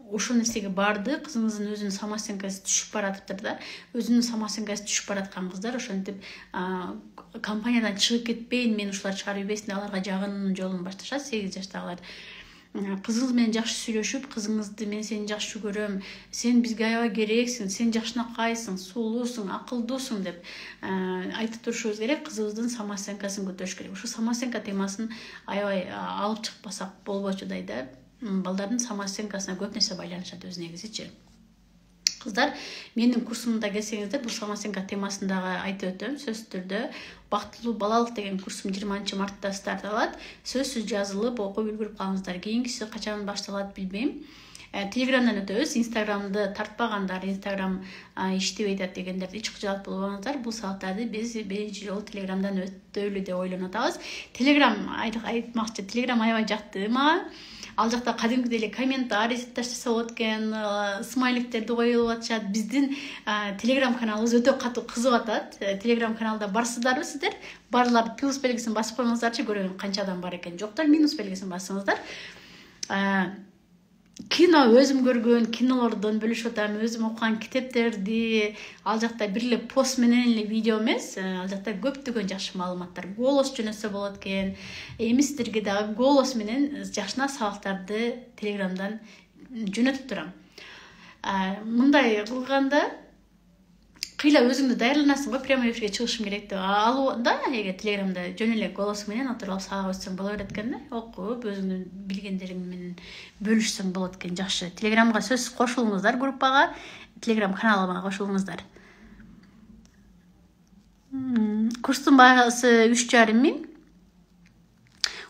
ошол нерсеге барды. Кызыңыздын өзүнүн самооценкасы түшүп баратыптыр да. Өзүнүн самооценкасы түшүп бараткан кыздар ошентип компаниядан чыгып кетпейин, мен ушулар чыгарып ийбесин, аларга жагынуу жолун башташат. 8 жаштагылар. Кызыңыз менен жакшы сүйлөшүп, кызыңызды мен сени жакшы көрөм, сен бизге аябай керексиң, сен жакшынакайсың, сулуусуң, акылдуусуң деп айтып турушубуз керек. Кызыбыздын самооценкасын көтөрүш керек. Ушу самооценка темасын аябай алып чыкпасак болбочудай да. Балдардын самооценкасына көп нерсе байланышат өз негизичи. Кыздар, менин курсумда келсеңиздер, бул самооценка темасын дагы айтып өтөм. Сөзсүз түрдө бактылуу балалык деген курсум 20 мартта старт алат. Сөзсүз жазылып, окуп үлгүрүп калыңыздар. Кийинкиси качан башталат билбейм. Телеграмдан өтөбүз. Инстаграмды тартпагандар, Инстаграм иштебей атат дегендерди эч кыжаат болбоңуздар. Бул сааттарды биз биринчи жолу Телеграмдан өтөлү деп ойлонуп атабыз. Телеграм айтмакчы, Телеграм аябай жакты мага. Ал жакта кадимкидей эле комментарий таштаса болот экен, смайликтерди коюлуп атышат. Биздин Телеграм каналыбыз өтө катуу кызып атат. Телеграм каналда барсыздарбы сиздер? Барлар плюс белгисин басып койсоңуздарчы, көрөйүн канча адам бар экен. Жоктор минус белгисин басыңыздар. Кино өзүм көргөн кинолордон бөлүшүп атам, өзүм окуган китептерди. Ал жакта бир эле пост менен эле видео эмес, ал жакта көптөгөн жакшы маалыматтар. Голос жөнөтсө болот экен. Эми сиздерге дагы голос менен жакшына сабактарды Телеграмдан жөнөтүп турам. Мындай кылганда кыйла өзүңдү даярданасың го, прямо эфирге чыгышым керек деп алганда, эгер Телеграмда жөн эле голос менен отуруп сабак өтсөң боло берет экен да. Окуп, өзүңдүн билгендериң менен бөлүшсөң болот экен, жакшы. Телеграмга сөзсүз кошулуңуздар, группага, Телеграм каналыма кошулуңуздар. Курстун баасы 3,5 миң.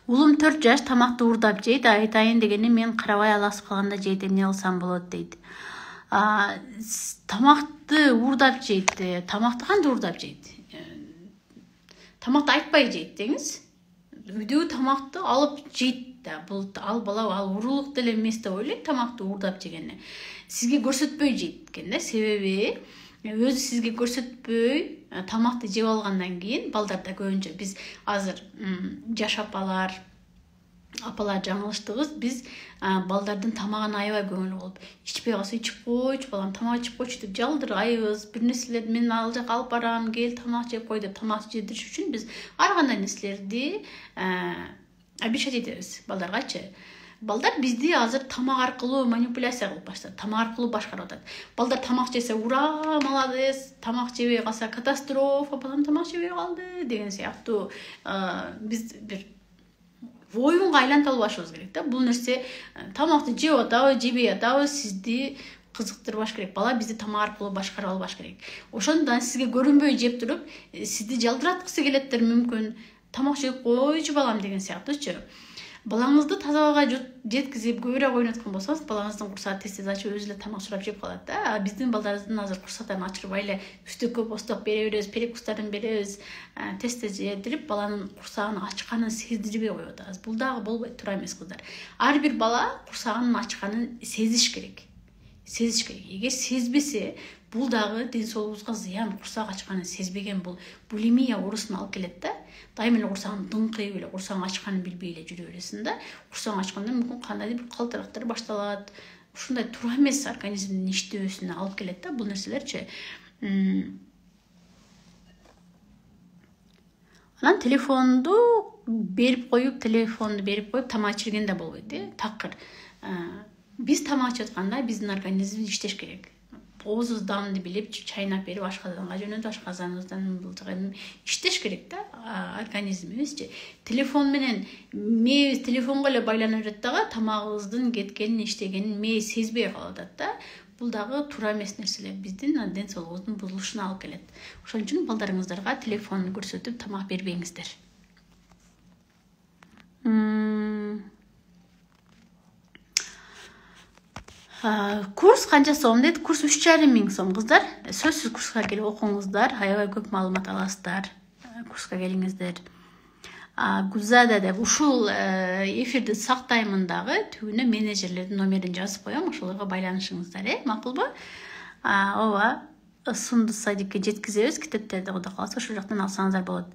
Улум 4 жаш, тамакты уурдап жейт. Айтайын дегени мен карабай аласып калганда жейт, эмне кылсам болот дейт. Тамакты уурдап жейт. Тамакты кантип уурдап жейт? Тамакты айтпай жейт деңиз. Үйдөгү тамакты алып жейт да. Бул ал бала ал урулук деле эмес деп ойлойт, тамакты уурдап жегенди. Сизге көрсөтпөй жейт экен да. Себеби өзү сизге көрсөтпөй тамакты жеп алгандан кийин балдарда көбүнчө биз азыр жаш апалар жаңылыштыбыз. Биз балдардын тамагына аябай көңүл болуп, ичпей калса ичип койчу, балам тамак ичип койчу деп жалдырайбыз. Бир нерселерди мен ал жака алып барам, кел тамак жеп кой деп тамак жедириш үчүн биз ар кандай нерселерди обещать этебиз балдаргачы. Балдар бизди азыр тамак аркылуу манипуляция кылып баштады. Тамак аркылуу башкарып атат. Балдар тамак жесе, ура, молодец, тамак жебей калса катастрофа, балам тамак жебей калды деген сыяктуу биз бир оюнга айлантып албашыбыз керек да. Бул нерсе тамакты жеп атабы, жебей атабы, сизди кызыктырбаш керек. Бала бизди тамак аркылуу башкарып албаш керек. Ошондон сизге көрүнбөй жеп туруп, сизди жалдыраткысы келеттир мүмкүн. Тамак жеп койчу балам деген сыяктуучу. Балаңызды тазалыкка жеткизип, көбүрөөк ойноткон болсоңуз, балаңыздын курсагы тез ачып, өзү эле тамак сурап жеп калат да. Биздин балдарыбыздын азыр курсактарын ачырбай эле үстөккө посток бере беребиз, перекустарын беребиз, тез жедирип, баланын курсагын ачканын сездирбей коюп атабыз. Бул дагы болбой тура эмес кыздар. Ар бир бала курсагынын ачканын сезиш керек. сезиш керек. Эгер сезбесе, бул дагы ден соолугубузга зыян, курсак ачканын сезбеген бул булимия оорусуна алып келет да. Дайым эле курсагың дыңкыйып эле, курсагың ачканын билбей эле жүрө бересиң да. Курсагың ачканда мүмкүн кандайдыр бир калтырактар башталат. Ушундай туура эмес организмдин иштөөсүнө алып келет да бул нерселерчи. Анан телефонду берип коюп тамак ичирген да болбойт, такыр. Биз тамак ичип атканда биздин организм иштеш керек. Оозубуз дамды билип, чайнап берип ашказанга жөнөтүп, ашказаныбыздан иштеш керек да организмибизчи. Телефон менен мээбиз телефонго эле байланып жүрөт дагы, тамагыбыздын кеткенин, иштегенин мээ сезбей калып атат да. Бул дагы туура эмес нерселер, биздин ден соолугубуздун бузулушуна алып келет. Ошон үчүн балдарыңыздарга телефон көрсөтүп тамак бербеңиздер. Курс канча сом дейт? Курс 3,5 сом кыздар. Сөзсүз курска келип окуңуздар, аябай көп маалымат аласыздар. Курска келиңиздер. Гүлзада деп ушул эфирди сактаймын дагы, түбүнө менеджерлердин номерин жазып коем, ошолорго байланышыңыздар, макулбу? Ооба, Сундус садикке жеткизебиз, китептерди Кудай кааласа ошол жактан алсаңыздар болот.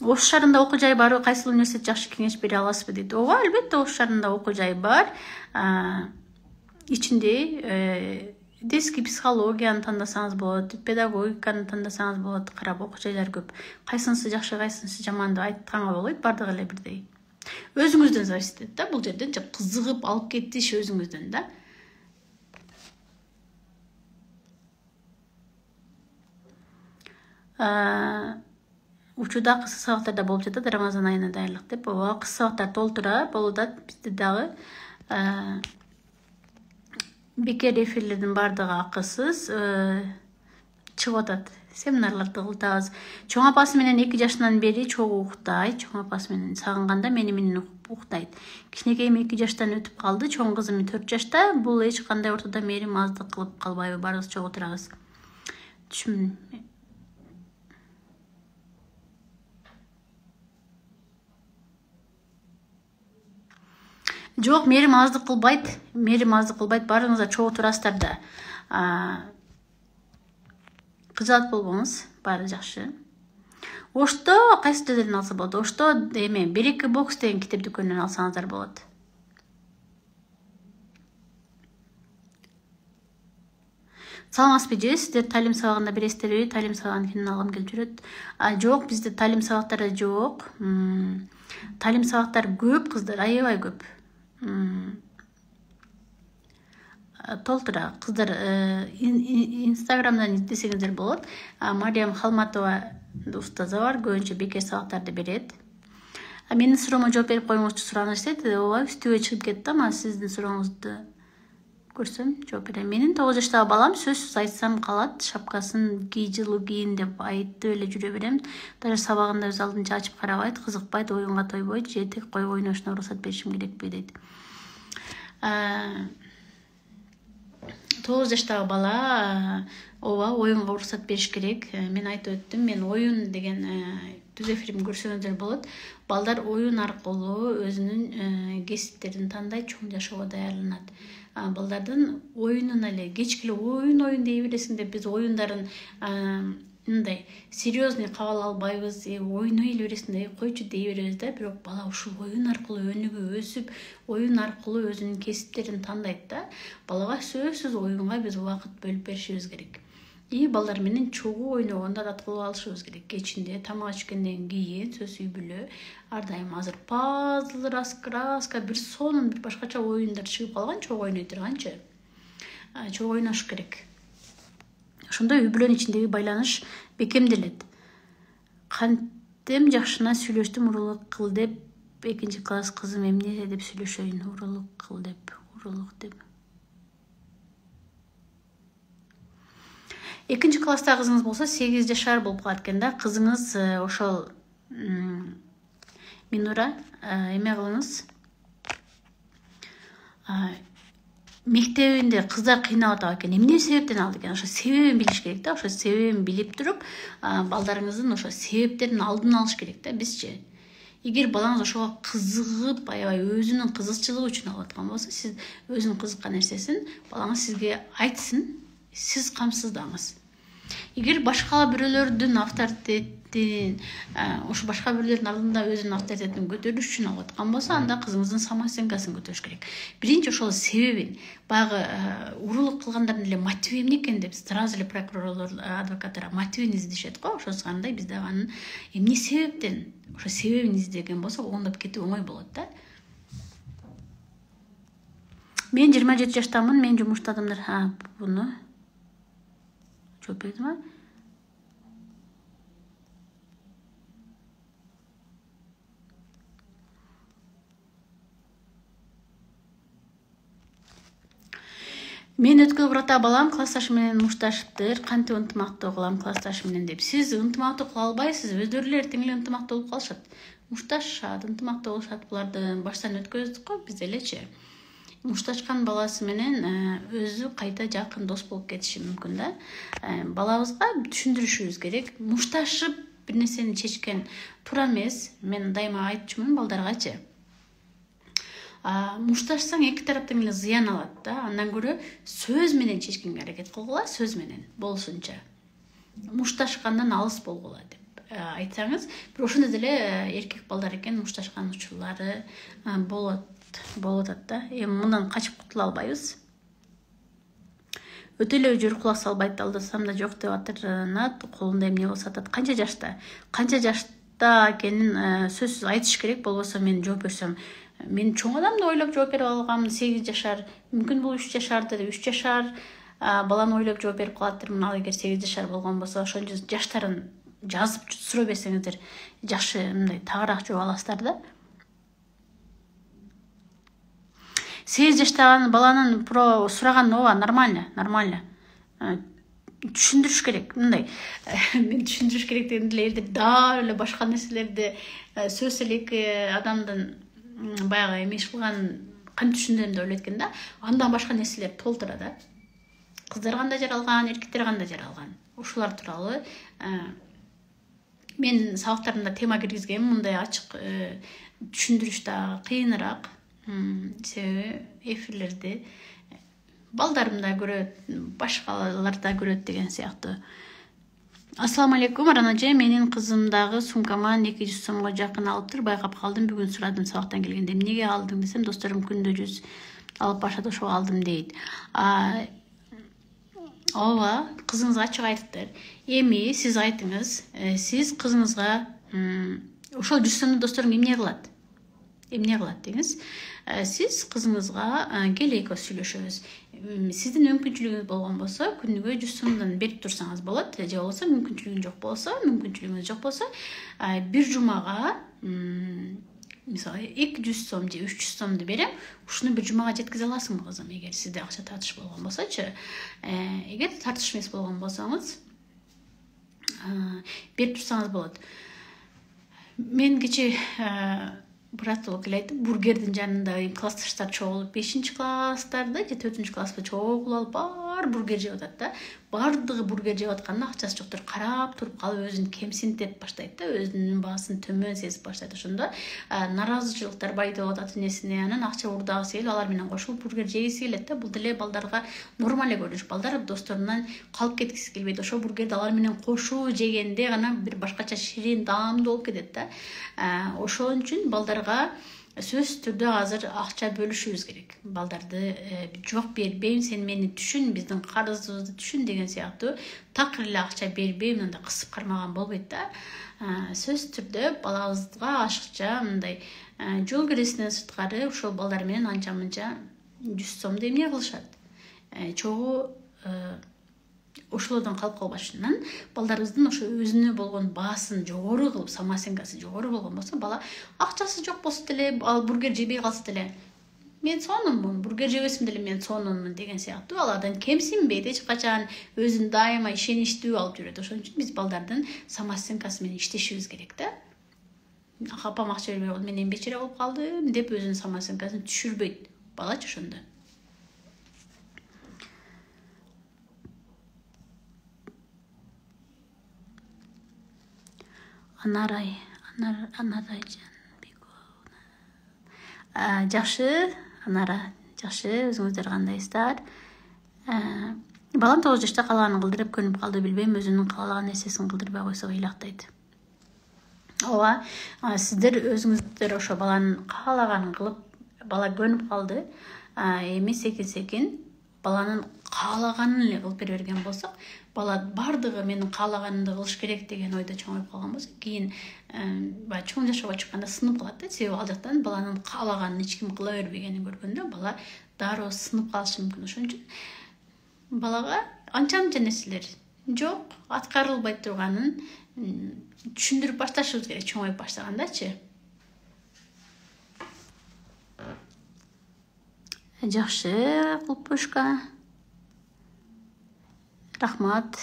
Ош шаарында окуу жай барбы? Кайсы университет жакшы кеңеш бере аласызбы дейт. Ооба, албетте Ош шаарында окуу жай бар. Ичинде детский психологияны тандасаңыз болот, педагогиканы тандасаңыз болот, карап окуу жайлар көп. Кайсынысы жакшы, кайсынысы жаман деп айтканга болбойт, бардыгы эле бирдей. Өзүңүздөн зависит этет да, бул жерден кызыгып алып кетиш өзүңүздөн да. Учурда кыска сабактарда болуп жатат, Рамазан айына даярлык деп. Ооба, кыска сабактар толтура болуп атат, бизде дагы. Бекер эфирлердин бардыгы акысыз чыгып атат. Семинарларды кылтабыз. Чоң апасы менен 2 жашынан бери чогуу уктайт. Чоң апасы менен сагынганда менен уктайт. Кичинекейим 2 жаштан өтүп калды. Чоң кызым 4 жашта. Бул эч кандай ортодо мээрим аздык кылып калбайбы? Баарыбыз чогуу турабыз. Жок, мээрим аздык кылбайт. Баарыңыздар чогуу турасыздар да. Кыжаат болбоңуз, баары жакшы. Ошто кайсы жерден алса болот? Ошто эме Береки бокс деген китеп дүкөнүнөн алсаңыздар болот. Саламатсызбы же? Сиздер талим сабагында бересиздерби? Талим сабагын кимден алгым келип жүрөт? Жок, бизде талим сабактары жок. Талим сабактар көп кыздар, аябай көп. Толтура кыздар Инстаграмдан издесеңиздер болот. Мариям Халматова устазы бар, көбүнчө бекер сабактарды берет. Менин суроомо жооп берип коюңузчу сураныш дейт. Ооба, үстүгө чыгып кетти, ама сиздин сурооңузду көрсөм жооп берем. Менин 9 жаштагы балам сөзсүз айтсам калат, шапкасын жылуу кийин деп айтып эле жүрө берем. Даже сабагында өз алдынча ачып карабайт, кызыкпайт, оюнга тойбойт, же тек кой ойношуна уруксат беришим керекпи дейт. 9 жаштагы бала ооба оюнга уруксат бериш керек. Мен айтып өттүм, мен оюн деген түз эфиримди көрсөңүздөр болот. Балдар оюн аркылуу өзүнүн кесиптерин тандайт, чоң жашоого даярданат. Балдардын оюнуна эле кечки эле оюн дей бересиң деп биз оюндарын мындай серьезный кабыл албайбыз, ойной эле бересиң койчу дей беребиз да, бирок бала ушул оюн аркылуу өнүгүп өсүп, оюн аркылуу өзүнүн кесиптерин тандайт да. Балага сөзсүз оюнга биз убакыт бөлүп беришибиз керек. Балдар менен чогуу ойногондо адат кылып алышыбыз керек. Кечинде тамак ичкенден кийин сөз үй бүлө ар дайым азыр пазл, раскраска, бир сонун бир башкача оюндар чыгып калган, чогуу ойной турганчы. Чогуу ойнош керек. Ошондо үй бүлөнүн ичиндеги байланыш бекемделет. Кантем жакшына сүйлөштүм, урулук кыл деп, 2-класс кызым эмне деп сүйлөшөйүн, урулук кыл деп, урулук деп. 2-класста кызыңыз болсо 8 жашар болуп калат экен да. Кызыңыз ошол Минура эме кылыңыз. Мектебинде кыздар кыйнап атат экен. Эмне себептен алды экен? Ошо себебин билиш керек да. Ошо себебин билип туруп, балдарыңыздын ошо себептерин алдын алыш керек да бизчи. Эгер балаңыз ошого кызыгып, аябай өзүнүн кызыкчылыгы үчүн алып аткан болсо, сиз өзүнүн кызыккан нерсесин балаңыз сизге айтсын, сиз камсыздаңыз. Эгер башка бирөөлөрдүн авторитетин, ошо башка бирөөлөрдүн алдында өзүнүн авторитетин көтөрүш үчүн алып аткан болсо, анда кызыңыздын самооценкасын көтөрүш керек. Биринчи ошол себебин, баягы урулук кылгандардын эле мотиви эмне экен деп сразу эле прокурорлор, адвокаттар мотивин издешет го. Ошосу кандай биз дагы анын эмне себептен ошо себебин издеген болсок, оңдоп кетүү оңой болот да. Мен 27 жаштамын, мен жумуштадым. Буну жооп бердим. Мен өткөл ата балам классташым менен мушташыптыр. Кантип ынтымактуу кылам классташым менен деп. Сиз ынтымактуу кыла албайсыз, өздөрү эле эртең эле ынтымактуу болуп калышат. Мушташышат, ынтымактуу болушат, буларды баштан өткөздүк го биз элечи. Мушташкан баласы менен өзү кайта жакын дос болуп кетиши мүмкүн да. Балабызга түшүндүрүшүбүз керек. Мушташып бир нерсени чечкен туура эмес. Мен дайыма айтчумун балдаргачы. Мушташсаң эки тараптан эле зыян алат да. Андан көрө сөз менен чечкенге аракет кылгыла, сөз менен болушунча. Мушташкандан алыс болгула деп айтсаңыз, бир ошондой деле эркек балдар экен мушташкан учурлары болот атат да. Эми мындан качып кутула албайбыз. Өтө эле өжөр кулак салбайт, алдасам да жок деп атырынат, колунда эмне болсо атат. Канча жашта экенин сөзсүз айтыш керек, болбосо мен жооп берсем, мен чоң адамды ойлоп жооп берип алгам, 8 жашар, мүмкүн бул 3 жашарды, 3 жашар баланы ойлоп жооп берип калаттырмын. Ал эгер 8 жашар болгон болсо, ошончо жаштарын жазып суроо берсеңиздер, жакшы мындай тагыраак жооп аласыздар да. 8 жаштагы баланын сураганы ооба нормально. Түшүндүрүш керек. Мындай мен түшүндүрүш керек дегенде эле даа эле башка нерселерди сөз эле адамдын баягы эмеш кылганын кантип түшүндүрөм деп ойлойт экен да. Андан башка нерселер толтура да. Кыздар кандай жаралган, эркектер кандай жаралган. Ушулар тууралуу мен сабактарымда тема киргизгем, мындай ачык түшүндүрүш да кыйыныраак. Себеби эфирлерди балдарым да көрөт, башкалар да көрөт деген сыяктуу. Ассаламу алейкум, Аранажы. Менин кызым дагы сумкаман 200 сомго жакын алыптыр. Байкап калдым, бүгүн сурадым сабактан келгенде. Эмнеге алдың десем, досторум күндө 100 алып барышат, ошого алдым дейт. Ооба, кызыңызга ачык айтыптыр. Эми сиз айтыңыз, сиз кызыңызга ошол 100 сомду досторуң эмне кылат? Эмне кылат деңиз. Сиз кызыңызга кел экөөбүз сүйлөшөбүз. Сиздин мүмкүнчүлүгүңүз болгон болсо, күнүгө 100 сомдон берип турсаңыз болот. Же болбосо мүмкүнчүлүгүңүз жок болсо, бир жумага мисалы 200 сом же 300 сомду берем. Ушуну бир жумага жеткизе аласыңбы кызым, эгер сизде акча тартыш болгон болсочу. Эгер тартыш эмес болгон болсоңуз, берип турсаңыз болот. Мен кечээ братолог эле айтып, бургердин жанында классташтар чогулуп, 5-класстарда же 4-класста чогулуп алып бар бургер жеп атат да. Бардыгы бургер жеп атканда акчасы жоктор карап туруп калып өзүн кемсинтип баштайт да, өзүнүн баасын төмөн сезип баштайт. Ошондо наразычылыктар пайда болот ата-энесине, анан акча урдагысы келип, алар менен кошулуп бургер жегиси келет да. Бул деле балдарга нормал эле көрүнүш. Балдар досторунан калып кеткиси келбейт. Ошо бургерди алар менен кошуу жегенде гана бир башкача ширин, даамдуу болуп кетет да. Ошон үчүн балдарга сөзсүз түрдө азыр акча бөлүшүбүз керек. Балдарды жок бербейм, сен мени түшүн, биздин карызыбызды түшүн деген сыяктуу такыр эле акча бербейм, мындай кысып кармаган болбойт да. Сөзсүз түрдө балабызга ашыкча мындай жол киресинен сырткары ошол балдар менен анча-мынча 100 сомду эмне кылышат. Чогуу ошолордон калып калбаш үчүн балдарыбыздын ошо өзүнө болгон баасын жогору кылып, самооценкасы жогору болгон болсо, бала акчасы жок болсо деле, ал бургер жебей калса деле, мен сонунмун, бургер жебесем деле мен сонунмун деген сыяктуу алардан кемсинбейт, эч качан өзүн дайыма ишеничтүү алып жүрөт. Ошон үчүн биз балдардын самооценкасы менен иштешибиз керек да. Апам акча бербей калды, мен эмбечере болуп калдым деп өзүнүн самооценкасын түшүрбөйт балачы ошондо. Анарай Жакшы, Анара, жакшы, өзүңүздөр кандайсыздар? Балам 9 жашта каалаганын кылдырып көнүп калды, билбейм, өзүнүн каалаган нерсесин кылдырбай койсо ыйлактайт. Ооба, сиздер өзүңүздөр ошо баланын каалаганын кылып, бала көнүп калды. Эми секин баланын каалаганын эле кылып бере берген болсок, бала бардыгы менин каалаганымды кылыш керек деген ойдо чоңоюп калган болсо, кийин баягы чоң жашоого чыкканда сынып калат да. Себеби ал жактан баланын каалаганын эч ким кыла бербегенин көргөндө бала дароо сынып калышы мүмкүн. Ошон үчүн балага анча нерселер жок, аткарылбай турганын түшүндүрүп башташыбыз керек, чоңоюп баштагандачы. Жакшы, Кулпушка. Рахмат.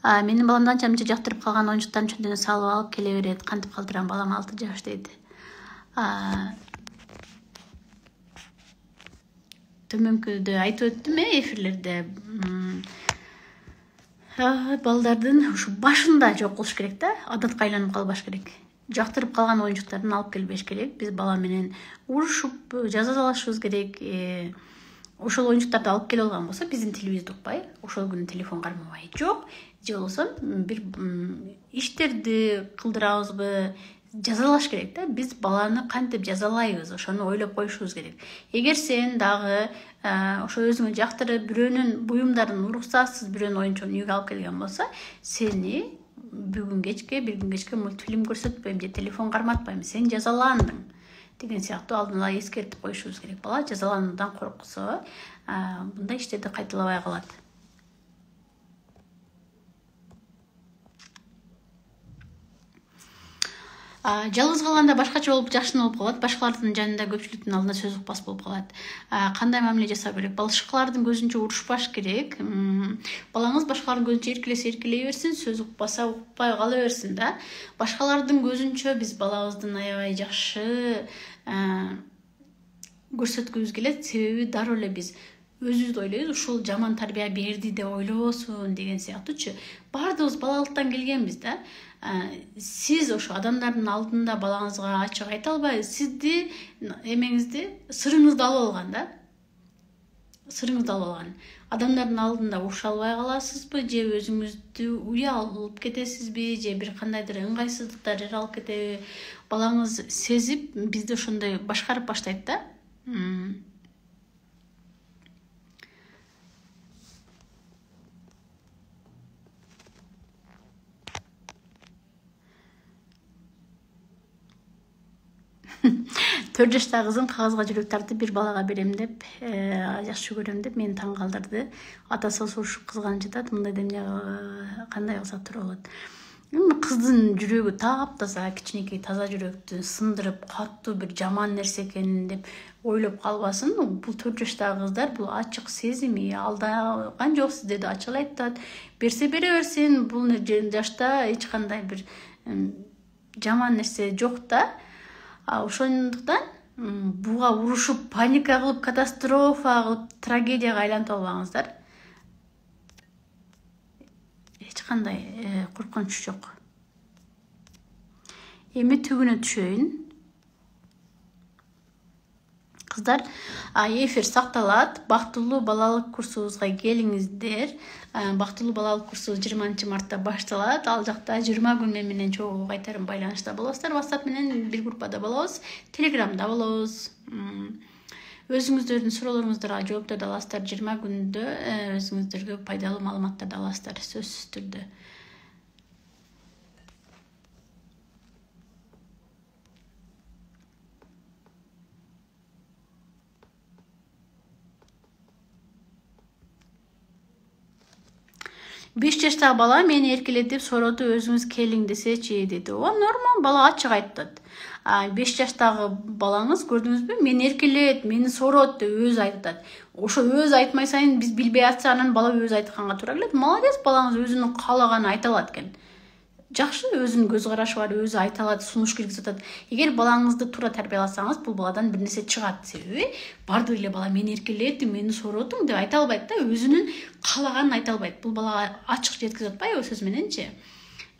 Менин баламды анча-мынча жактырып калган оюнчуктарын чөйдөн салып алып келе берет. Кантип калтырам, балам 6 жаш дейт. Төмөнкүдө айтып өттүм эфирлерде. Балдардын ушу башында жок кылыш керек да, адатка айланып калбаш керек. Жактырып калган оюнчуктарын алып келбеш керек. Биз бала менен урушуп, жазалашыбыз керек. Ошол оюнчуктарды алып келе алган болсо, биздин тилибизди укпай, ошол күнү телефон кармабай, жок, же болбосо бир иштерди кылдырабызбы, жазалаш керек да. Биз баланы кантип жазалайбыз, ошону ойлоп коюшубуз керек. Эгер сен дагы ошо өзүңө жактырып, бирөөнүн буюмдарын уруксатсыз бирөөнүн оюнчугун үйгө алып келген болсо, сени бир күн кечке мультфильм көрсөтпөйм же телефон карматпайм, сен жазаландың деген сыяктуу алдын ала эскертип коюшубуз керек. Бала жазалануудан корксо, мындай иштерди кайталабай калат. Жалгыз калганда башкача болуп жакшыны болуп калат, башкалардын жанында көпчүлүктүн алдында сөз укпас болуп калат. Кандай мамиле жасоо керек? Башкалардын көзүнчө урушпаш керек. Балаңыз башкалардын көзүнчө эркелей берсин, сөз укпаса укпай кала берсин да. Башкалардын көзүнчө биз балабыздын аябай жакшы көрсөткүбүз келет, себеби дароо эле биз өзүбүз ойлойбуз, ушул жаман тарбия берди деп ойлобосун деген сыяктуучу. Бардыгыбыз балалыктан келгенбиз да. Сиз ошо адамдардын алдында балаңызга ачык айта албайсыз, сизди эмеңизди, сырыңызды алып алган да. Сырыңызды алып алган. Адамдардын алдында уруша албай каласызбы, же өзүңүздү уялып кетесизби, же бир кандайдыр ыңгайсыздыктар жаралып кетеби? Балаңыз сезип, бизди ошондой башкарып баштайт да. Төрт жаштагы кызым кагазга жүрөк тартып бир балага берем деп, жакшы көрөм деп мени таң калтырды. Атасы сурушуп кызганып жатат, мындай эмне кандай кылсак туура болот? Кыздын жүрөгү таптаза, кичинекей таза жүрөктү сындырып, катуу бир жаман нерсе экенин деп ойлоп калбасын. Бул 4 жаштагы кыздар, бул ачык сезими, алдаган жок сиздерди, ачык эле айтат. Берсе бере берсин, бул жашта эч кандай бир жаман нерсе жок да. Ошондуктан буга урушуп, паника кылып, катастрофа кылып, трагедияга айлантып албаңыздар. Эч кандай коркунуч жок. Эми түгүнө түшөйүн. Кыздар, эфир сакталат. Бактылуу балалык курсубузга келиңиздер. Бактылуу балалык курсубуз 20 мартта башталат. Ал жакта 20 күн менен чогуу кайтарым байланышта болосуздар. WhatsApp менен бир группада болобуз, Telegramда болобуз. Өзүңүздөрдүн суроолоруңуздарга жоопторду аласыздар. 20 күндө өзүңүздөргө пайдалуу маалыматтарды аласыздар, сөзсүз түрдө. Беш жаштагы бала мени эркелетип соротуп өзүңүз келиң десечи деди. О, нормал, бала ачык айтат. 5 жаштагы балаңыз көрдүңүзбү? Мени эркелет, мени сорот деп өзү айтат. Ошо өзү айтмай сайын биз билбей атса, анан бала өзү айтканга туура келет. Молодец, балаңыз өзүнүн каалаганын айта алат экен. Жакшы, өзүнүн көз карашы бар, өзү айта алат, сунуш киргизип атат. Эгер балаңызды туура тарбияласаңыз, бул баладан бир нерсе чыгат. Себеби бардык эле бала мени эркелет, мени соротуң деп айта албайт да, өзүнүн каалаганын айта албайт. Бул балага ачык жеткирип атпайбы сөз мененчи?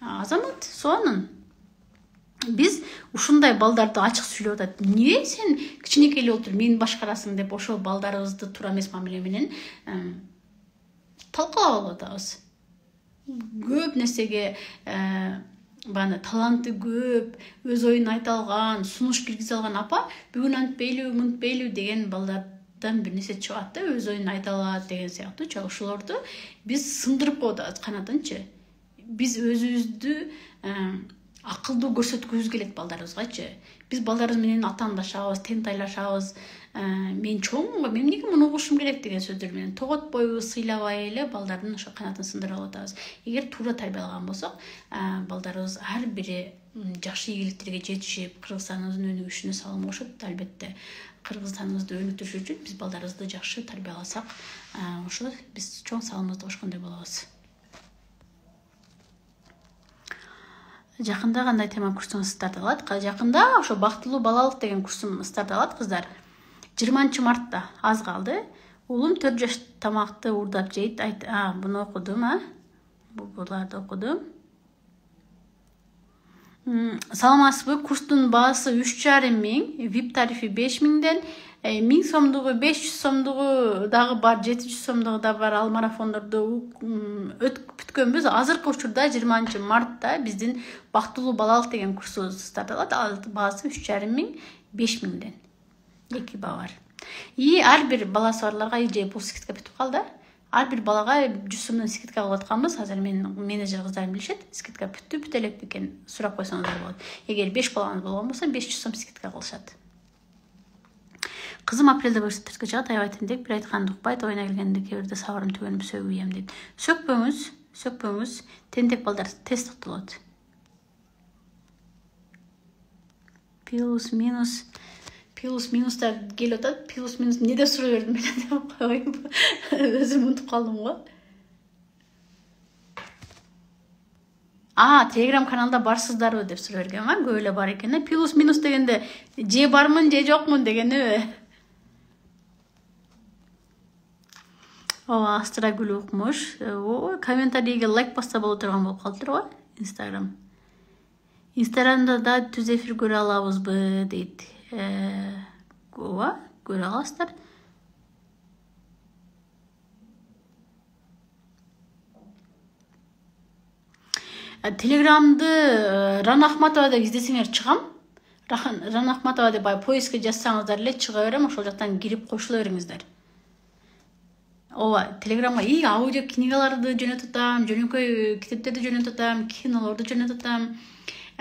Азамат, сонун. Биз ушундай балдарды ачык сүйлөп атат. Эмне сен кичинекей эле отуруп мени башкарасың деп ошол балдарыбызды туура эмес мамиле менен талкалап алып атабыз. Көп нерсеге бана таланты көп, өз оюн айта алган, сунуш киргизе алган апа бүгүн антпейлүү, мынтпейлүү деген балдардан бир нерсе чыгат да, өз оюн айта алат деген сыяктуучу. Ошолорду биз сындырып коюп атабыз канатынчы. Биз өзүбүздү акылдуу көрсөткүбүз келет балдарыбызгачы. Биз балдарыбыз менен атаандашабыз, тең тайлашабыз. Мен чоңмун, мен эмнеге муну угушум керек деген сөздөр менен тоготпойбу, сыйлабай эле балдардын ошо канатын сындырып алып атабыз. Эгер туура тарбиялаган болсок, балдарыбыз ар бири жакшы ийгиликтерге жетишип, Кыргызстаныбыздын өнүгүшүнө салым кошот. Албетте, Кыргызстаныбызды өнүктүрүш үчүн биз балдарыбызды жакшы тарбияласак, ошо биз чоң салымыбызды кошкондой болобуз. Жакында кандай тема курсуңуз старталат? Жакында ошо бактылуу балалык деген курсум старталат, кыздар. 20 мартта аз калды. Уулум 4 жаш тамакты уурдап жейт. Буну окудум, буларды окудум. Саламатсызбы? Курстун баасы 3,5 миң, VIP тарифи 5 миңден, 1000 сомдугу, 500 сомдугу дагы бар, 700 сомдугу да бар. Ал марафондорду бүткөнбүз. Азыркы учурда 20 мартта биздин бактылуу балалык деген курсубуз старталат. Ал баасы 3,5 миң, 5 миңден. 2 баа бар. Ар бир баласы барларга эже бул скидка бүтүп калды. Ар бир балага 100 сомдон скидка кылып атканбыз. Азыр менин менеджер кыздарым билишет. Скидка бүтүп элек бекен сурап койсоңуздар болот. Эгер 5 балаңыз болгон болсо 500 сом скидка кылышат. Кызым апрелде университетке чыгат, аябай тентек, бир айтканды укпайт, оюна келгенде кээ бирде сабырым түгөнүп сөгүйем дейт. Сөкпөңүз, тентек балдар тез токтолот. Плюс минустар келип атат. Плюс минус эмне деп сурай бердим мен деп коюм. Өзүм унутуп калдым го. Telegram каналда барсыздарбы деп сурай берген, көп эле бар экен. Плюс минус дегенде же бармын, же жокмун дегенеби? Астрагүл укмуш. Комментарийге лайк басса боло турган болуп калыптыр го. Инстаграмда да түз эфир көрө алабызбы дейт. Көрө аласыздар. Телеграмды Рана Ахматова деп издесеңер чыгам. Рана Ахматова деп поискке жазсаңыздар эле чыга берем, ошол жактан кирип кошула бериңиздер. Телеграмга аудио книгаларды жөнөтүп атам, жөнөкөй китептерди жөнөтүп атам, кинолорду жөнөтүп атам.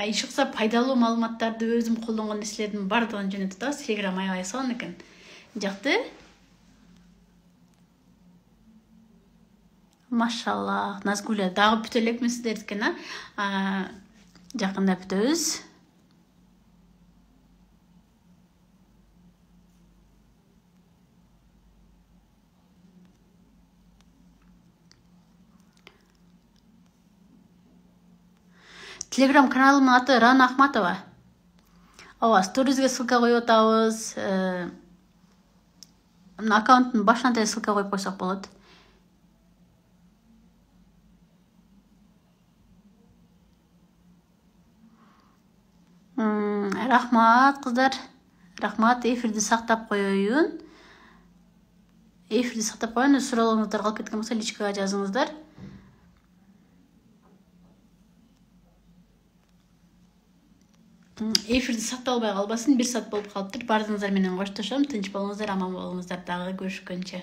Иш кылса пайдалуу маалыматтарды өзүм колдонгон нерселердин бардыгын жөнөтүп атабыз. Телеграм аябай сонун экен. Жакты. Машаллах, Назгуля дагы бүтө элекмин сиздердикин, жакында бүтөбүз. Телеграм каналымдын аты Рана Ахматова. Сторизге ссылка коюп атабыз. Аккаунттун башына да ссылка коюп койсок болот. Рахмат, кыздар. Рахмат, эфирди сактап коеюн. Суроолоруңуздар калып кеткен болсо личкага жазыңыздар. Эфирди сакталбай калбасын, 1 саат болуп калыптыр. Бардыгыңыздар менен коштошом. Тынч болуңуздар, аман болуңуздар. Дагы көрүшкөнчө.